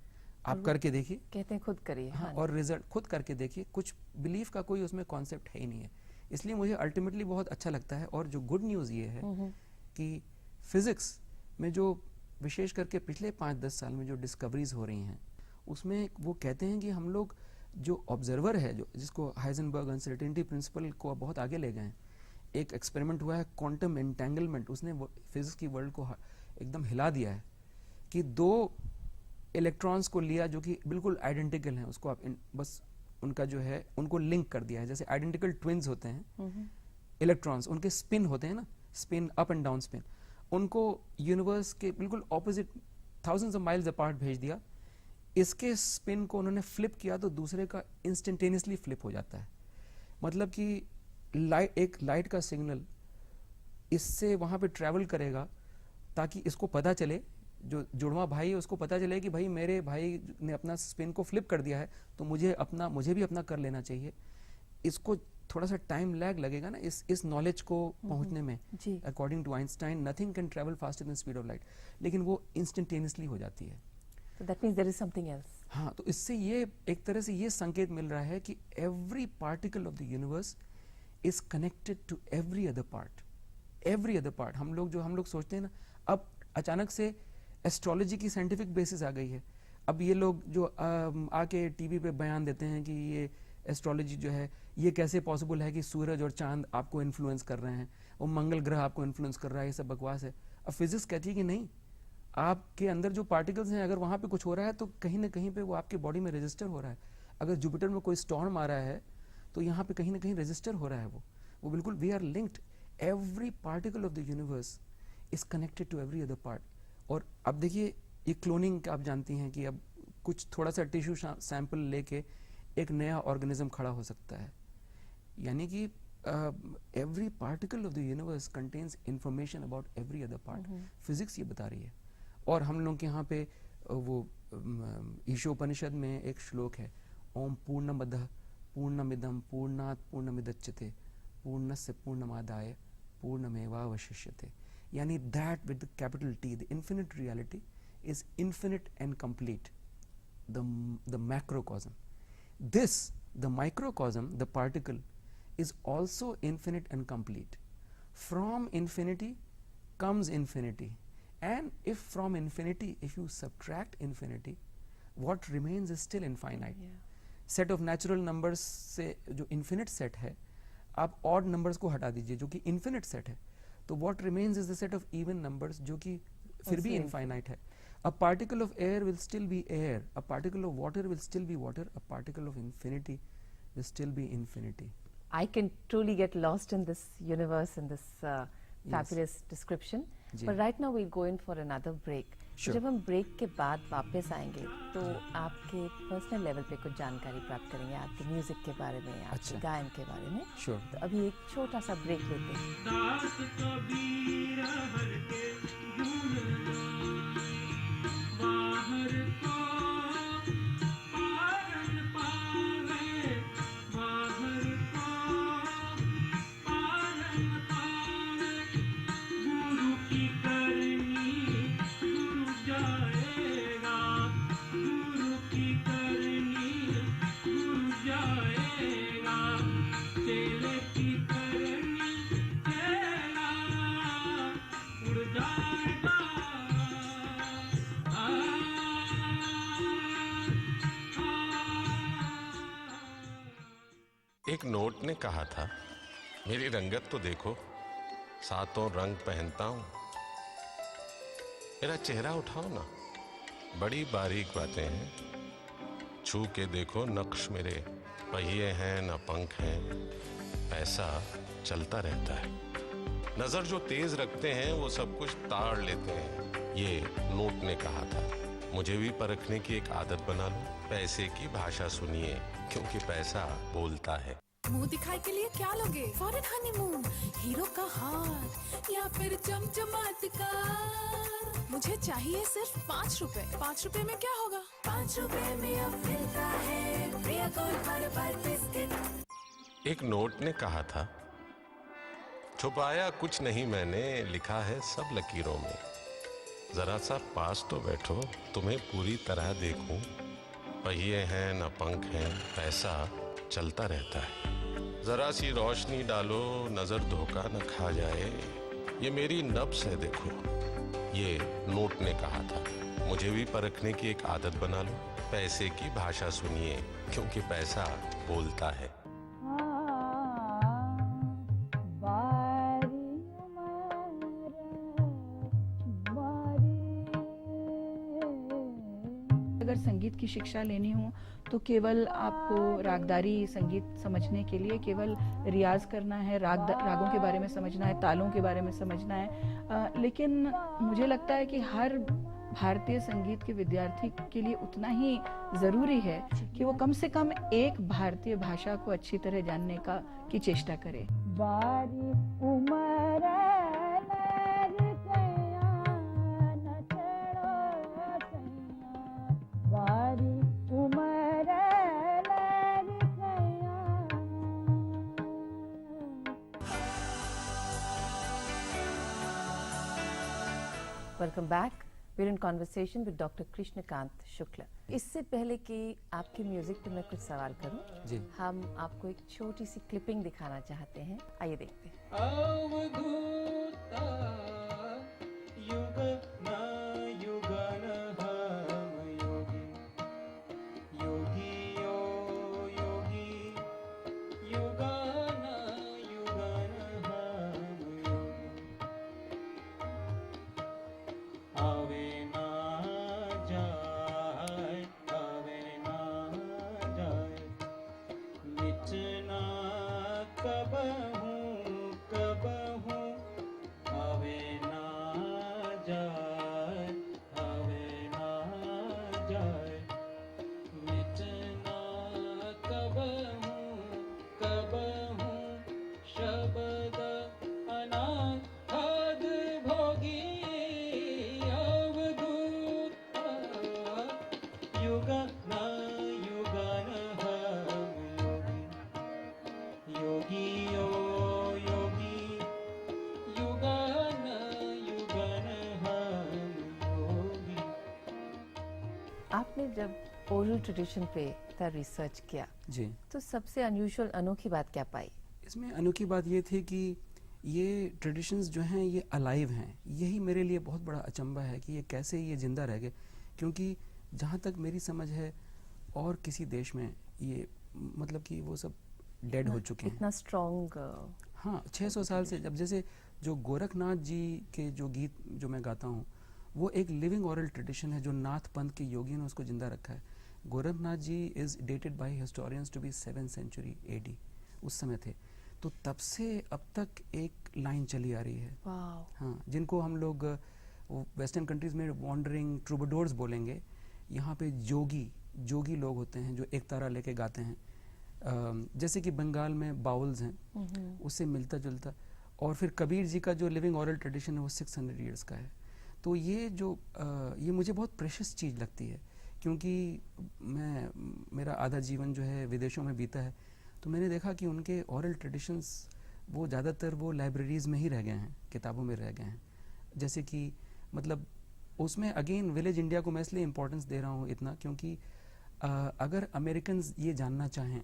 आप करके देखिए, कहते हैं खुद करिए। हाँ, और रिजल्ट खुद करके देखिए। कुछ बिलीफ का कोई उसमें कॉन्सेप्ट है ही नहीं है, इसलिए मुझे अल्टीमेटली बहुत अच्छा लगता है। और जो गुड न्यूज़ ये है कि फिजिक्स में जो विशेष करके पिछले 5-10 साल में जो डिस्कवरीज हो रही हैं, उसमें वो कहते हैं कि हम लोग जो ऑब्जर्वर है, जो जिसको हाइजेनबर्ग अनसर्टेनिटी प्रिंसिपल को बहुत आगे ले गए। एक एक्सपेरिमेंट हुआ है क्वांटम एंटेंगलमेंट, उसने फिजिक्स की वर्ल्ड को एकदम हिला दिया है कि 2 इलेक्ट्रॉन्स को लिया जो कि बिल्कुल आइडेंटिकल हैं, उसको आप बस उनका जो है उनको लिंक कर दिया है। जैसे आइडेंटिकल ट्विन्स होते हैं इलेक्ट्रॉन्स, उनके स्पिन होते हैं ना, spin up and down spin, उनको यूनिवर्स के बिल्कुल opposite thousands of miles apart भेज दिया। इसके स्पिन को उन्होंने फ्लिप किया तो दूसरे का इंस्टेंटेनियसली फ्लिप हो जाता है। मतलब कि एक लाइट का सिग्नल इससे वहाँ पे ट्रैवल करेगा ताकि इसको पता चले, जो जुड़वा भाई है उसको पता चले कि भाई मेरे भाई ने अपना स्पिन को फ्लिप कर दिया है, तो मुझे भी अपना कर लेना चाहिए। इसको थोड़ा सा टाइम लैग लगेगा ना इस नॉलेज को पहुंचने में। According to Einstein nothing can travel faster than speed of light, लेकिन वो इंस्टेंटेनियसली हो जाती है। So that means there is something else. हाँ, तो इससे ये एक तरह से ये संकेत मिल रहा है कि every particle of the universe is connected to every other part, every other part. हम लोग सोचते हैं ना, अब अचानक से एस्ट्रोलॉजी की साइंटिफिक बेसिस आ गई है। अब ये लोग जो आके टीवी पे बयान देते हैं कि ये एस्ट्रोलॉजी जो है, ये कैसे पॉसिबल है कि सूरज और चांद आपको इन्फ्लुएंस कर रहे हैं और मंगल ग्रह आपको इन्फ्लुएंस कर रहा है, ये सब बकवास है। अब फिजिक्स कहती है कि नहीं, आपके अंदर जो पार्टिकल्स हैं, अगर वहाँ पे कुछ हो रहा है तो कहीं ना कहीं पे वो आपके बॉडी में रजिस्टर हो रहा है। अगर जुपिटर में कोई स्टॉर्म आ रहा है तो यहाँ पे कहीं ना कहीं रजिस्टर हो रहा है वो बिल्कुल, we are linked, every particle of the universe is connected to every other part. और अब देखिए ये क्लोनिंग का आप जानती हैं कि अब कुछ थोड़ा सा टिश्यू सैंपल लेके एक नया ऑर्गेनिज्म खड़ा हो सकता है। यानी कि every particle of the universe contains information about every other part. Physics ये बता रही है। और हम लोग के यहाँ पे वो ईशोपनिषद में एक श्लोक है, ओम पूर्णमदः पूर्णमिदं पूर्णात् पूर्णमिदच्यते पूर्णस्य पूर्णमादाय पूर्णमेवावशिष्यते। यानी that with the capital T, the infinite reality is infinite and complete, the macrocosm. This the microcosm, the particle, is also infinite and complete. From infinity comes infinity, and if from infinity, if you subtract infinity, what remains is still infinite. Set of natural numbers से जो infinite set है, आप odd numbers को हटा दीजिए जो कि infinite set है, तो what remains is the set of even numbers जो कि फिर भी infinite है. A particle of air will still be air, a particle of water will still be water, a particle of infinity will still be infinity. I can truly get lost in this universe, in this fabulous description. But right now we'll go in for another break. Sure. जब हम break के बाद वापस आएंगे तो आपके personal level पे कुछ जानकारी प्राप्त करेंगे, आपके म्यूजिक के बारे में, आपके गायन के बारे में. Sure. तो अभी एक छोटा सा ब्रेक लेते हैं. जाएगा, गुरु की करनी गुरु जाएगा. एक नोट ने कहा था, मेरी रंगत तो देखो, सातों रंग पहनता हूं, मेरा चेहरा उठाओ ना, बड़ी बारीक बातें हैं, छू के देखो नक्श मेरे, पहिए हैं न पंख हैं, पैसा चलता रहता है, नजर जो तेज रखते हैं वो सब कुछ ताड़ लेते हैं, ये नोट ने कहा था। मुझे भी परखने की एक आदत बना लो, पैसे की भाषा सुनिए क्योंकि पैसा बोलता है। मुंह दिखाई के लिए क्या लोगे? फॉरेन हनीमून, हीरो का हार या फिर चमचमाट कार? मुझे चाहिए सिर्फ 5 रुपए। 5 रुपए में क्या होगा? 5 रुपए में अब मिलता है प्रिया गोल्ड बार बिस्किट। एक नोट ने कहा था, छुपाया कुछ नहीं मैंने, लिखा है सब लकीरों में, जरा सा पास तो बैठो, तुम्हें पूरी तरह देखूं, पहिए हैं न पंख हैं, पैसा चलता रहता है, जरा सी रोशनी डालो, नजर धोखा न खा जाए, ये मेरी नब्ज है देखो, ये नोट ने कहा था। मुझे भी परखने की एक आदत बना लो, पैसे की भाषा सुनिए क्योंकि पैसा बोलता है। अगर संगीत की शिक्षा लेनी हो तो केवल आपको रागदारी संगीत समझने के लिए केवल रियाज करना है, रागों के बारे में समझना है, तालों के बारे में समझना है, लेकिन मुझे लगता है कि हर भारतीय संगीत के विद्यार्थी के लिए उतना ही ज़रूरी है कि वो कम से कम एक भारतीय भाषा को अच्छी तरह जानने की चेष्टा करे। बारी उमर welcome back. We're in conversation with doctor Krishnakant Shukla. इससे पहले कि आपके म्यूजिक पे मैं कुछ सवाल करूं, जी, हम आपको एक छोटी सी क्लिपिंग दिखाना चाहते हैं, आइए देखते हैं। आपने जब ओरल ट्रेडिशन पे रिसर्च किया जी, तो सबसे अनयूजुअल अनोखी बात क्या पाई? इसमें अनोखी बात ये थी कि ये ट्रेडिशंस जो हैं ये अलाइव हैं। यही मेरे लिए बहुत बड़ा अचंभा है कि ये कैसे ये जिंदा रह गए, क्योंकि जहाँ तक मेरी समझ है और किसी देश में ये मतलब कि वो सब डेड हो चुके हैं। इतना स्ट्रॉन्ग, हाँ, 600 साल से। जब जैसे जो गोरखनाथ जी के जो गीत जो मैं गाता हूँ वो एक लिविंग ओरल ट्रेडिशन है जो नाथ पंथ के योगियों ने उसको जिंदा रखा है। Gorakhnath ji is dated by historians to be 7th century AD, उस समय थे। तो तब से अब तक एक लाइन चली आ रही है। हाँ, जिनको हम लोग वेस्टर्न कंट्रीज में वॉन्डरिंग ट्रूबडोर्स बोलेंगे, यहाँ पे जोगी लोग होते हैं जो एक तारा लेके गाते हैं। जैसे कि बंगाल में बाउल्स हैं, उससे मिलता जुलता। और फिर कबीर जी का जो लिविंग ओरल ट्रेडिशन है वो 600 ईयर्स का है। तो ये जो ये मुझे बहुत प्रेशियस चीज़ लगती है, क्योंकि मेरा आधा जीवन जो है विदेशों में बीता है, तो मैंने देखा कि उनके ओरल ट्रेडिशंस वो ज़्यादातर वो लाइब्रेरीज़ में ही रह गए हैं, किताबों में रह गए हैं। जैसे कि मतलब उसमें अगेन विलेज इंडिया को मैं इसलिए इम्पोर्टेंस दे रहा हूँ इतना, क्योंकि अगर अमेरिकन्स ये जानना चाहें,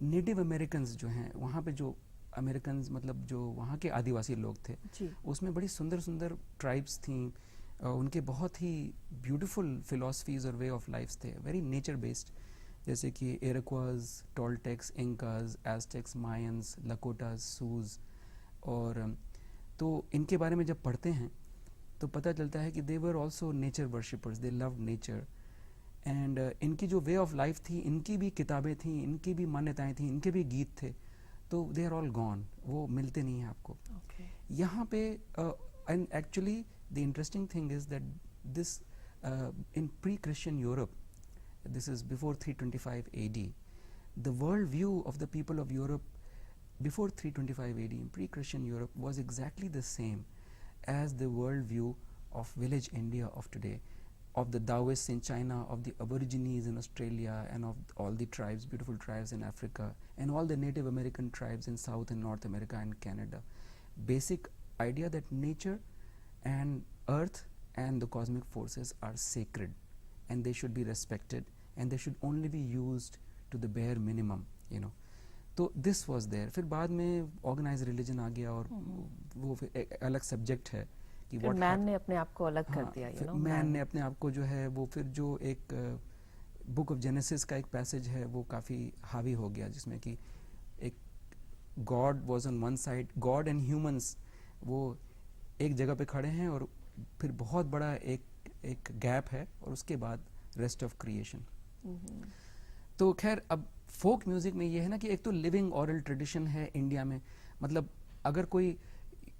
नेटिव अमेरिकन्स जो हैं वहाँ पे जो अमेरिकन मतलब जो वहाँ के आदिवासी लोग थे जी। उसमें बड़ी सुंदर सुंदर ट्राइब्स थी, उनके बहुत ही ब्यूटीफुल फिलॉसफीज और वे ऑफ लाइफ्स थे, वेरी नेचर बेस्ड, जैसे कि इरोक्वाज, टोल्टेक्स, इंकाज, एज़टेक्स, मायंस, लकोटास, सूज। और तो इनके बारे में जब पढ़ते हैं तो पता चलता है कि they were also nature worshippers, they love nature. And इनकी जो वे ऑफ लाइफ थी, इनकी भी किताबें थी, इनकी भी मान्यताएं थी, इनके भी गीत थे, तो दे आर ऑल गॉन, वो मिलते नहीं हैं आपको। यहाँ पे and actually the interesting thing is that this in pre Christian Europe, this is before 325 AD, the world view of the people of Europe before 325 AD in pre-Christian Europe was exactly the same as the world view of village India of today, of the Taoists in China, of the Aborigines in Australia, and of all the tribes, beautiful tribes in Africa, and all the Native American tribes in South and North America and Canada. Basic idea that nature and earth and the cosmic forces are sacred and they should be respected and they should only be used to the bare minimum, you know. तो this was there. फिर बाद में organized religion आ गया और वो फिर एक अलग सब्जेक्ट है कि फिर मैन ने अपने आप को अलग कर दिया, फिर मैन ने अपने आप को जो है वो फिर जो एक बुक ऑफ जेनेसिस का एक पैसेज है वो काफ़ी हावी हो गया, जिसमें कि एक God was on one side, God and humans वो एक जगह पे खड़े हैं और फिर बहुत बड़ा एक गैप है और उसके बाद रेस्ट ऑफ क्रिएशन। तो खैर अब फोक म्यूजिक में ये है ना कि एक तो लिविंग ऑरल ट्रेडिशन है इंडिया में, मतलब अगर कोई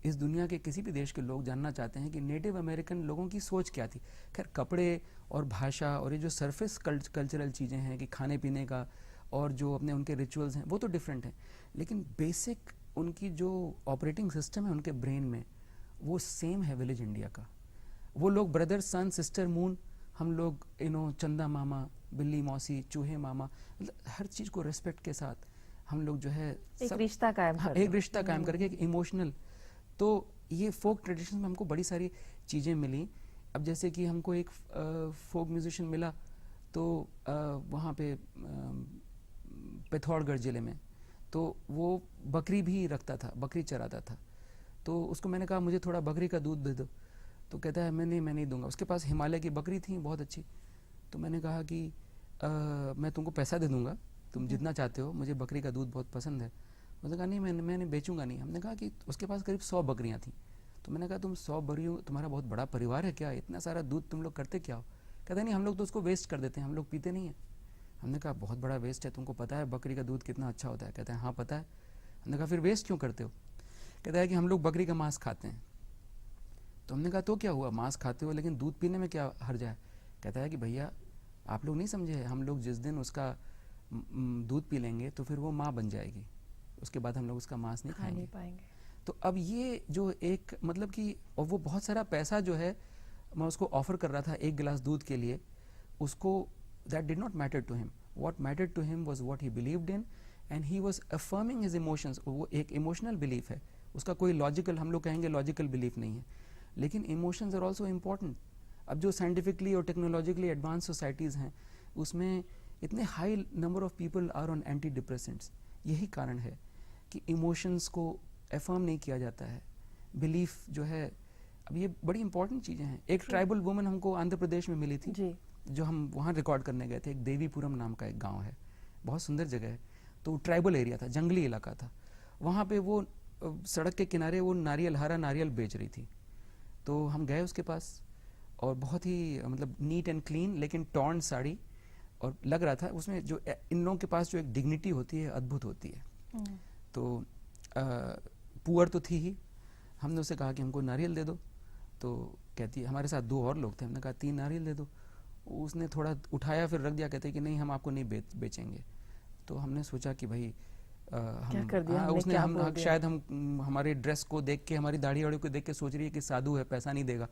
इस दुनिया के किसी भी देश के लोग जानना चाहते हैं कि नेटिव अमेरिकन लोगों की सोच क्या थी, खैर कपड़े और भाषा और ये जो सरफेस कल्चरल चीज़ें हैं कि खाने पीने का और जो अपने उनके रिचुअल्स हैं वो तो डिफरेंट हैं, लेकिन बेसिक उनकी जो ऑपरेटिंग सिस्टम है उनके ब्रेन में वो सेम है विलेज इंडिया का। वो लोग ब्रदर सन सिस्टर मून, हम लोग चंदा मामा, बिल्ली मौसी, चूहे मामा, मतलब हर चीज़ को रेस्पेक्ट के साथ हम लोग जो है एक रिश्ता कायम करके, एक रिश्ता कायम करके, एक इमोशनल। तो ये फोक ट्रेडिशन में हमको बड़ी सारी चीज़ें मिली। अब जैसे कि हमको एक फोक म्यूजिशियन मिला तो वहाँ पे पिथौरागढ़ ज़िले में, तो वो बकरी भी रखता था, बकरी चराता था। तो उसको मैंने कहा मुझे थोड़ा बकरी का दूध दे दो, तो कहता है मैं नहीं दूंगा। उसके पास हिमालय की बकरी थी बहुत अच्छी, तो मैंने कहा कि मैं तुमको पैसा दे दूंगा, तुम जितना चाहते हो, मुझे बकरी का दूध बहुत पसंद है। उसने कहा नहीं मैंने बेचूंगा नहीं। हमने कहा कि उसके पास करीब 100 बकरियां थी, तो मैंने कहा तुम 100 बकरियों, तुम्हारा बहुत बड़ा परिवार है क्या, इतना सारा दूध तुम लोग करते क्या हो? कहता नहीं हम लोग तो उसको वेस्ट कर देते हैं, हम लोग पीते नहीं हैं। हमने कहा बहुत बड़ा वेस्ट है, तुमको पता है बकरी का दूध कितना अच्छा होता है? कहता है हाँ पता है। हमने कहा फिर वेस्ट क्यों करते हो? कहता है कि हम लोग बकरी का मांस खाते हैं। तो हमने कहा तो क्या हुआ, मांस खाते हो लेकिन दूध पीने में क्या हर्ज है? कहता है कि भैया आप लोग नहीं समझे, हम लोग जिस दिन उसका दूध पी लेंगे तो फिर वो माँ बन जाएगी, उसके बाद हम लोग उसका मांस नहीं खाएंगे। तो अब ये जो एक मतलब कि, और वो बहुत सारा पैसा जो है मैं उसको ऑफर कर रहा था एक गिलास दूध के लिए, उसको that did not matter to him. What mattered to him was what he believed in and he was affirming his emotions. वो एक इमोशनल बिलीफ है, उसका कोई लॉजिकल, हम लोग कहेंगे लॉजिकल बिलीफ नहीं है, लेकिन इमोशंस आर ऑल्सो इम्पॉर्टेंट। अब जो साइंटिफिकली और टेक्नोलॉजिकली एडवांस सोसाइटीज़ हैं उसमें इतने high number of people are on antidepressants. यही कारण है कि इमोशंस को एफर्म नहीं किया जाता है, बिलीफ जो है। अब ये बड़ी इंपॉर्टेंट चीज़ें हैं। एक ट्राइबल वुमन हमको आंध्र प्रदेश में मिली थी जी, जो हम वहाँ रिकॉर्ड करने गए थे। एक देवीपुरम नाम का एक गाँव है, बहुत सुंदर जगह है। तो ट्राइबल एरिया था, जंगली इलाका था। वहाँ पे वो सड़क के किनारे वो नारियल, हरा नारियल बेच रही थी। तो हम गए उसके पास और बहुत ही मतलब नीट एंड क्लीन, लेकिन टॉर्न साड़ी, और लग रहा था उसमें जो इन लोगों के पास जो एक डिग्निटी होती है अद्भुत होती है। तो पुअर तो थी ही। हमने उससे कहा कि हमको नारियल दे दो, तो कहती है, हमारे साथ 2 और लोग थे, हमने कहा 3 नारियल दे दो। उसने थोड़ा उठाया फिर रख दिया, कहते कि नहीं हम आपको नहीं बेचेंगे। तो हमने सोचा कि भाई क्या कर दिया हमने, उसने हम शायद हम हमारे ड्रेस को देख के, हमारी दाढ़ी वाड़ी को देख के सोच रही है कि साधु है, पैसा नहीं देगा।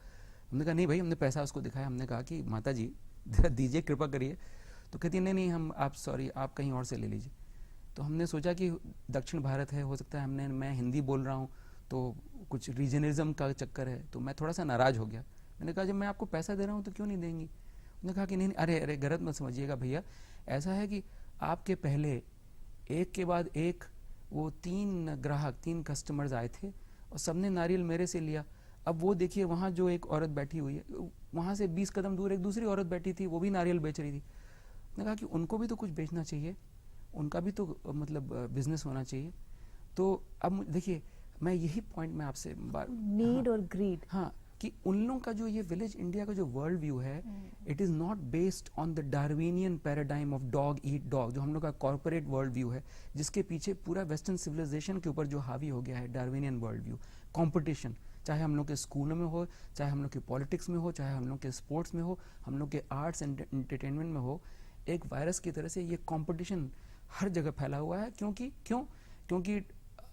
हमने कहा नहीं भाई, हमने पैसा उसको दिखाया। हमने कहा कि माता जी दीजिए, कृपा करिए। तो कहती है नहीं हम आप सॉरी, आप कहीं और से ले लीजिए। तो हमने सोचा कि दक्षिण भारत है, हो सकता है मैं हिंदी बोल रहा हूँ तो कुछ रीजनलिज्म का चक्कर है। तो मैं थोड़ा सा नाराज़ हो गया। मैंने कहा जब मैं आपको पैसा दे रहा हूँ तो क्यों नहीं देंगी? उन्होंने कहा कि नहीं अरे गलत मत समझिएगा भैया, ऐसा है कि आपके पहले एक के बाद एक वो 3 कस्टमर्स आए थे और सबने नारियल मेरे से लिया। अब वो देखिए वहाँ जो एक औरत बैठी हुई है, वहाँ से 20 कदम दूर एक दूसरी औरत बैठी थी, वो भी नारियल बेच रही थी। मैंने कहा कि उनको भी तो कुछ बेचना चाहिए, उनका भी तो मतलब बिजनेस होना चाहिए। तो अब देखिए मैं यही पॉइंट में आपसे नीड और ग्रीड, हाँ, कि उन लोगों का जो ये विलेज इंडिया का जो वर्ल्ड व्यू है, it is not based on the Darwinian paradigm of dog eat dog, जो हम लोग का कॉर्पोरेट वर्ल्ड व्यू है, जिसके पीछे पूरा वेस्टर्न सिविलाइजेशन के ऊपर जो हावी हो गया है डार्विनियन वर्ल्ड व्यू। कंपटीशन, चाहे हम लोग के स्कूलों में हो, चाहे हम लोग के पॉलिटिक्स में हो, चाहे हम लोग के स्पोर्ट्स में हो, हम लोग के आर्ट्स एंड एंटरटेनमेंट में हो, एक वायरस की तरह से ये कंपटीशन हर जगह फैला हुआ है। क्योंकि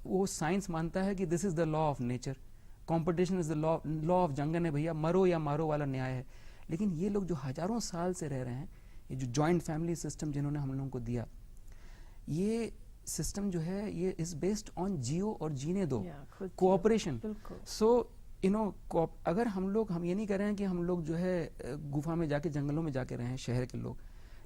वो साइंस मानता है कि this is the law of nature, competition is the law of jungle है भैया, मरो या मारो वाला न्याय है। लेकिन ये लोग जो हजारों साल से रह रहे हैं, ये जो जॉइंट फैमिली सिस्टम जिन्होंने हम लोगों को दिया, ये सिस्टम जो है ये इज बेस्ड ऑन जियो और जीने दो, कोऑपरेशन। सो यू नो, अगर हम ये नहीं कह रहे हैं कि हम लोग जो है गुफा में जाके जंगलों में जाके रहे हैं शहर के लोग,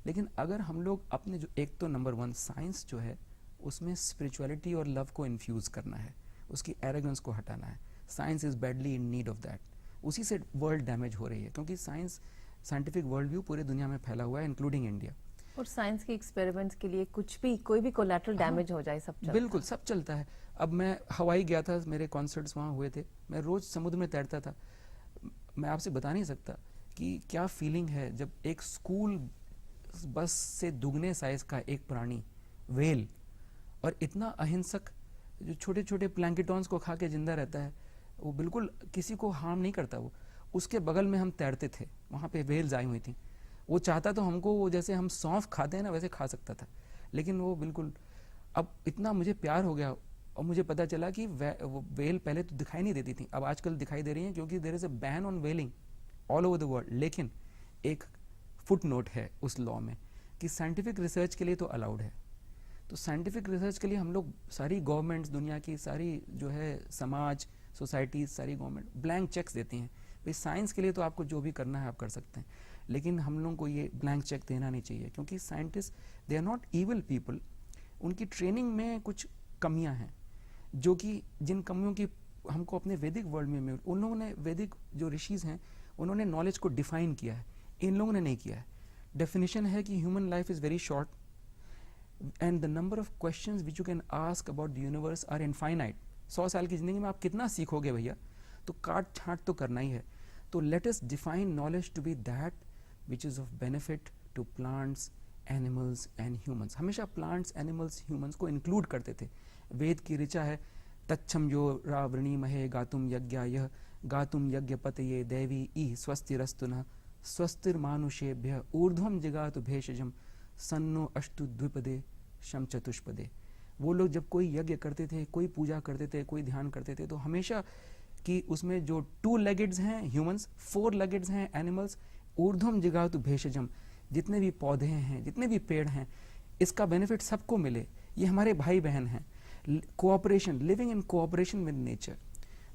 लेकिन अगर हम लोग अपने जो एक तो नंबर 1 साइंस जो है उसमें स्पिरिचुअलिटी और लव को इन्फ्यूज करना है, उसकी एरोगेंस को हटाना है। Science is badly in need of that. उसी से वर्ल्ड डैमेज हो रही है, क्योंकि साइंटिफिक वर्ल्ड व्यू पूरे दुनिया में फैला हुआ है, इंक्लूडिंग इंडिया। और साइंस के एक्सपेरिमेंट्स के लिए कोई भी कोलैटरल डैमेज हो जाए सब चलता बिल्कुल सब चलता है। अब मैं हवाई गया था, मेरे कॉन्सर्ट्स वहाँ हुए थे, मैं रोज समुद्र में तैरता था। मैं आपसे बता नहीं सकता कि क्या फीलिंग है जब एक स्कूल बस से दुगने साइज का एक प्राणी व्हेल, और इतना अहिंसक, जो छोटे छोटे प्लैंकेटॉन्स को खा के जिंदा रहता है, वो बिल्कुल किसी को हार्म नहीं करता। वो उसके बगल में हम तैरते थे, वहाँ पे व्हेल्स आई हुई थी। वो चाहता तो हमको वो जैसे हम सौंफ खाते हैं ना वैसे खा सकता था, लेकिन वो बिल्कुल, अब इतना मुझे प्यार हो गया और मुझे पता चला कि वो व्हेल पहले तो दिखाई नहीं देती थी, अब आजकल दिखाई दे रही हैं, क्योंकि there is a ban on whaling all over the world. लेकिन एक फुट नोट है उस लॉ में कि साइंटिफिक रिसर्च के लिए तो अलाउड है। तो साइंटिफिक रिसर्च के लिए हम लोग सारी गवर्नमेंट्स, दुनिया की सारी जो है समाज, सोसाइटीज, सारी गवर्नमेंट ब्लैंक चेक्स देती हैं, भाई साइंस के लिए तो आपको जो भी करना है आप कर सकते हैं। लेकिन हम लोगों को ये ब्लैंक चेक देना नहीं चाहिए, क्योंकि scientist they are not evil people. उनकी ट्रेनिंग में कुछ कमियां हैं, जो कि जिन कमियों की हमको अपने वैदिक वर्ल्ड में उन लोगों ने, वैदिक जो ऋषिज हैं उन्होंने नॉलेज को डिफाइन किया है, इन लोगों ने नहीं किया है। डेफिनेशन है कि human life is very short and the number of questions which you can ask about the universe are infinite. 100 साल की जिंदगी में आप कितना सीखोगे भैया, तो काट छांट तो करना ही है। तो let us define knowledge to be that which is of benefit to plants, animals and humans। हमेशा plants, animals, humans को include करते थे। वेद की ऋचा है, तच्छम यो रावृणी महे गातुम यज्ञायः गातुम यज्ञपतये दैवी ई स्वस्तिरस्तु नः स्वस्तिर्मानुषेभ्यः ऊर्ध्वं जिगातु भेषजं सन्नो अस्तु द्विपदे शम चतुष्पदे। वो लोग जब कोई यज्ञ करते थे, कोई पूजा करते थे, कोई ध्यान करते थे, तो हमेशा कि उसमें जो 2 leggeds हैं ह्यूमंस, 4 leggeds हैं एनिमल्स, ऊर्ध्वम जिगातु भेषजम, जितने भी पौधे हैं, जितने भी पेड़ हैं, इसका बेनिफिट सबको मिले, ये हमारे भाई बहन हैं। Cooperation, living in cooperation with nature,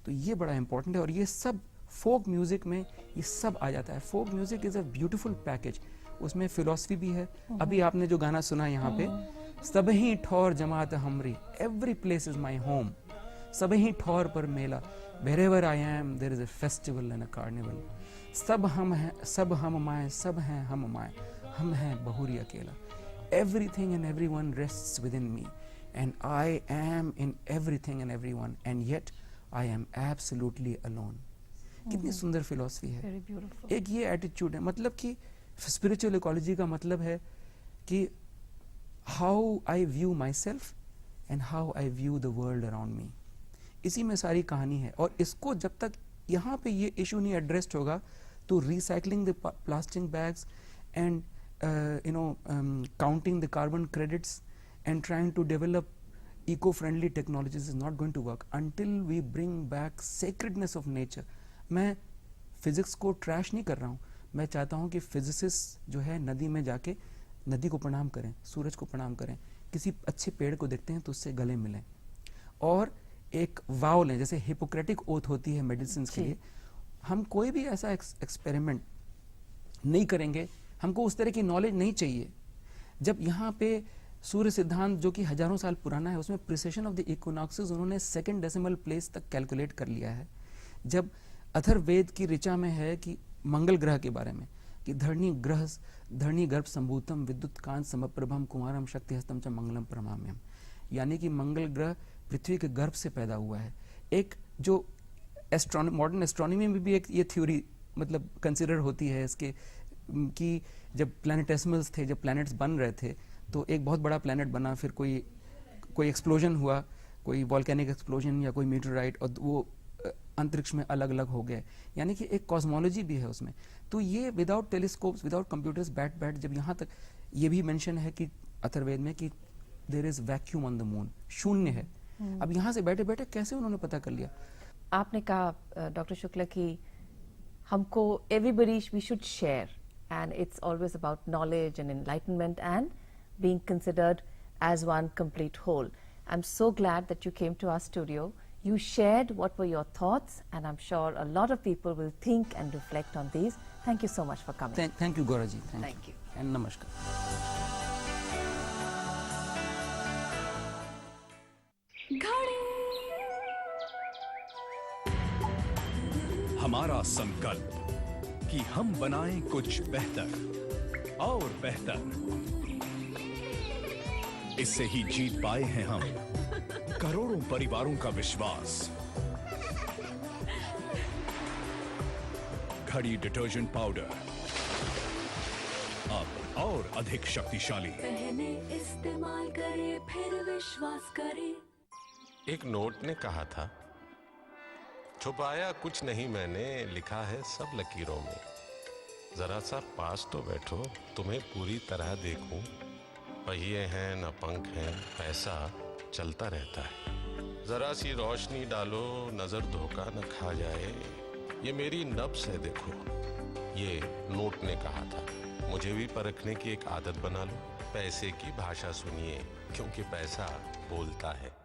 तो ये बड़ा इंपॉर्टेंट है। और ये सब फोक म्यूजिक में ये सब आ जाता है। Folk music is a beautiful package, उसमें फिलॉसफी भी है। अभी आपने जो गाना सुना यहाँ पे, सब ही ठौर जमात हमरी, every place is my home, सब ही ठौर पर मेला, wherever I am there is a festival and a carnival। सब हम हैं, सब हम माए, सब हैं हम माए, हम हैं बहुरी अकेला। Everything and everyone rests within me and I am in everything and everyone and yet I am absolutely alone। कितनी सुंदर फिलॉसफी है। Very beautiful। एक ये एटीट्यूड है, मतलब कि स्पिरिचुअल इकोलॉजी का मतलब है कि how eye view my self and how eye view the world around me. इसी में सारी कहानी है। और इसको जब तक यहाँ पे ये इशू नहीं एड्रेस्ड होगा, तो recycling the plastic bags and counting the carbon credits and trying to develop eco-friendly technologies is not going to work until we bring back sacredness of nature। मैं फिजिक्स को ट्रैश नहीं कर रहा हूँ, मैं चाहता हूँ कि फिजिसिस्ट जो है नदी में जाके नदी को प्रणाम करें, सूरज को प्रणाम करें, किसी अच्छे पेड़ को देखते हैं तो उससे गले मिलें, और एक वाव लें, जैसे हिपोक्रेटिक ओथ होती है मेडिसिन के लिए। हम कोई भी ऐसा एक्सपेरिमेंट नहीं करेंगे, हमको उस तरह की नॉलेज नहीं चाहिए। जब यहाँ पे सूर्य सिद्धांत जो कि हजारों साल पुराना है, उसमें प्रिसेशन ऑफ द इक्विनॉक्सेस उन्होंने सेकंड डेसिमल प्लेस तक कैलकुलेट कर लिया है। जब अथर्ववेद की ऋचा में है कि मंगल ग्रह के बारे में कि धरणी गर्भ संभूतम विद्युत कांत समप्रभम कुमारम शक्ति हस्तम च मंगलम प्रमाम्यम, यानी कि मंगल ग्रह पृथ्वी के गर्भ से पैदा हुआ है। एक जो मॉडर्न एस्ट्रोनॉमी में भी एक ये थ्योरी मतलब कंसिडर होती है इसके कि जब प्लैनेटेसिमल्स थे, जब प्लैनेट्स बन रहे थे, तो एक बहुत बड़ा प्लैनेट बना, फिर कोई एक्सप्लोजन हुआ, कोई वॉल्केनिक एक्सप्लोजन या कोई मीटरराइट, और वो अंतरिक्ष में अलग अलग हो गए, यानी कि एक कॉस्मोलॉजी भी है उसमें। तो ये विदाउट टेलीस्कोप्स, विदाउट कंप्यूटर्स, बैठ जब यहाँ तक ये भी मेंशन है कि अथर्ववेद में कि there is vacuum on the moon, शून्य है। अब यहाँ से बैठे बैठे कैसे उन्होंने पता कर लिया? आपने कहा डॉक्टर शुक्ला कि हमको everybody we should share, and it's always about knowledge and enlightenment and being considered as one complete whole. I'm so glad that you came to our studio. You shared what were your thoughts, and I'm sure a lot of people will think and reflect on these. Thank you so much for coming. Thank you, Gauraji. Thank you. And namaskar. हमारा संकल्प कि हम बनाएं कुछ बेहतर और बेहतर, इससे ही जीत पाए हैं हम करोड़ों परिवारों का विश्वास। घड़ी डिटर्जेंट पाउडर अब और अधिक शक्तिशाली। पहले इस्तेमाल करें फिर विश्वास करें। एक नोट ने कहा था, छुपाया कुछ नहीं मैंने, लिखा है सब लकीरों में। जरा सा पास तो बैठो, तुम्हें पूरी तरह देखूं। पहिए हैं न पंख हैं, पैसा चलता रहता है। जरा सी रोशनी डालो, नजर धोखा न खा जाए। ये मेरी नब्ज है देखो, ये नोट ने कहा था। मुझे भी परखने की एक आदत बना लो। पैसे की भाषा सुनिए, क्योंकि पैसा बोलता है।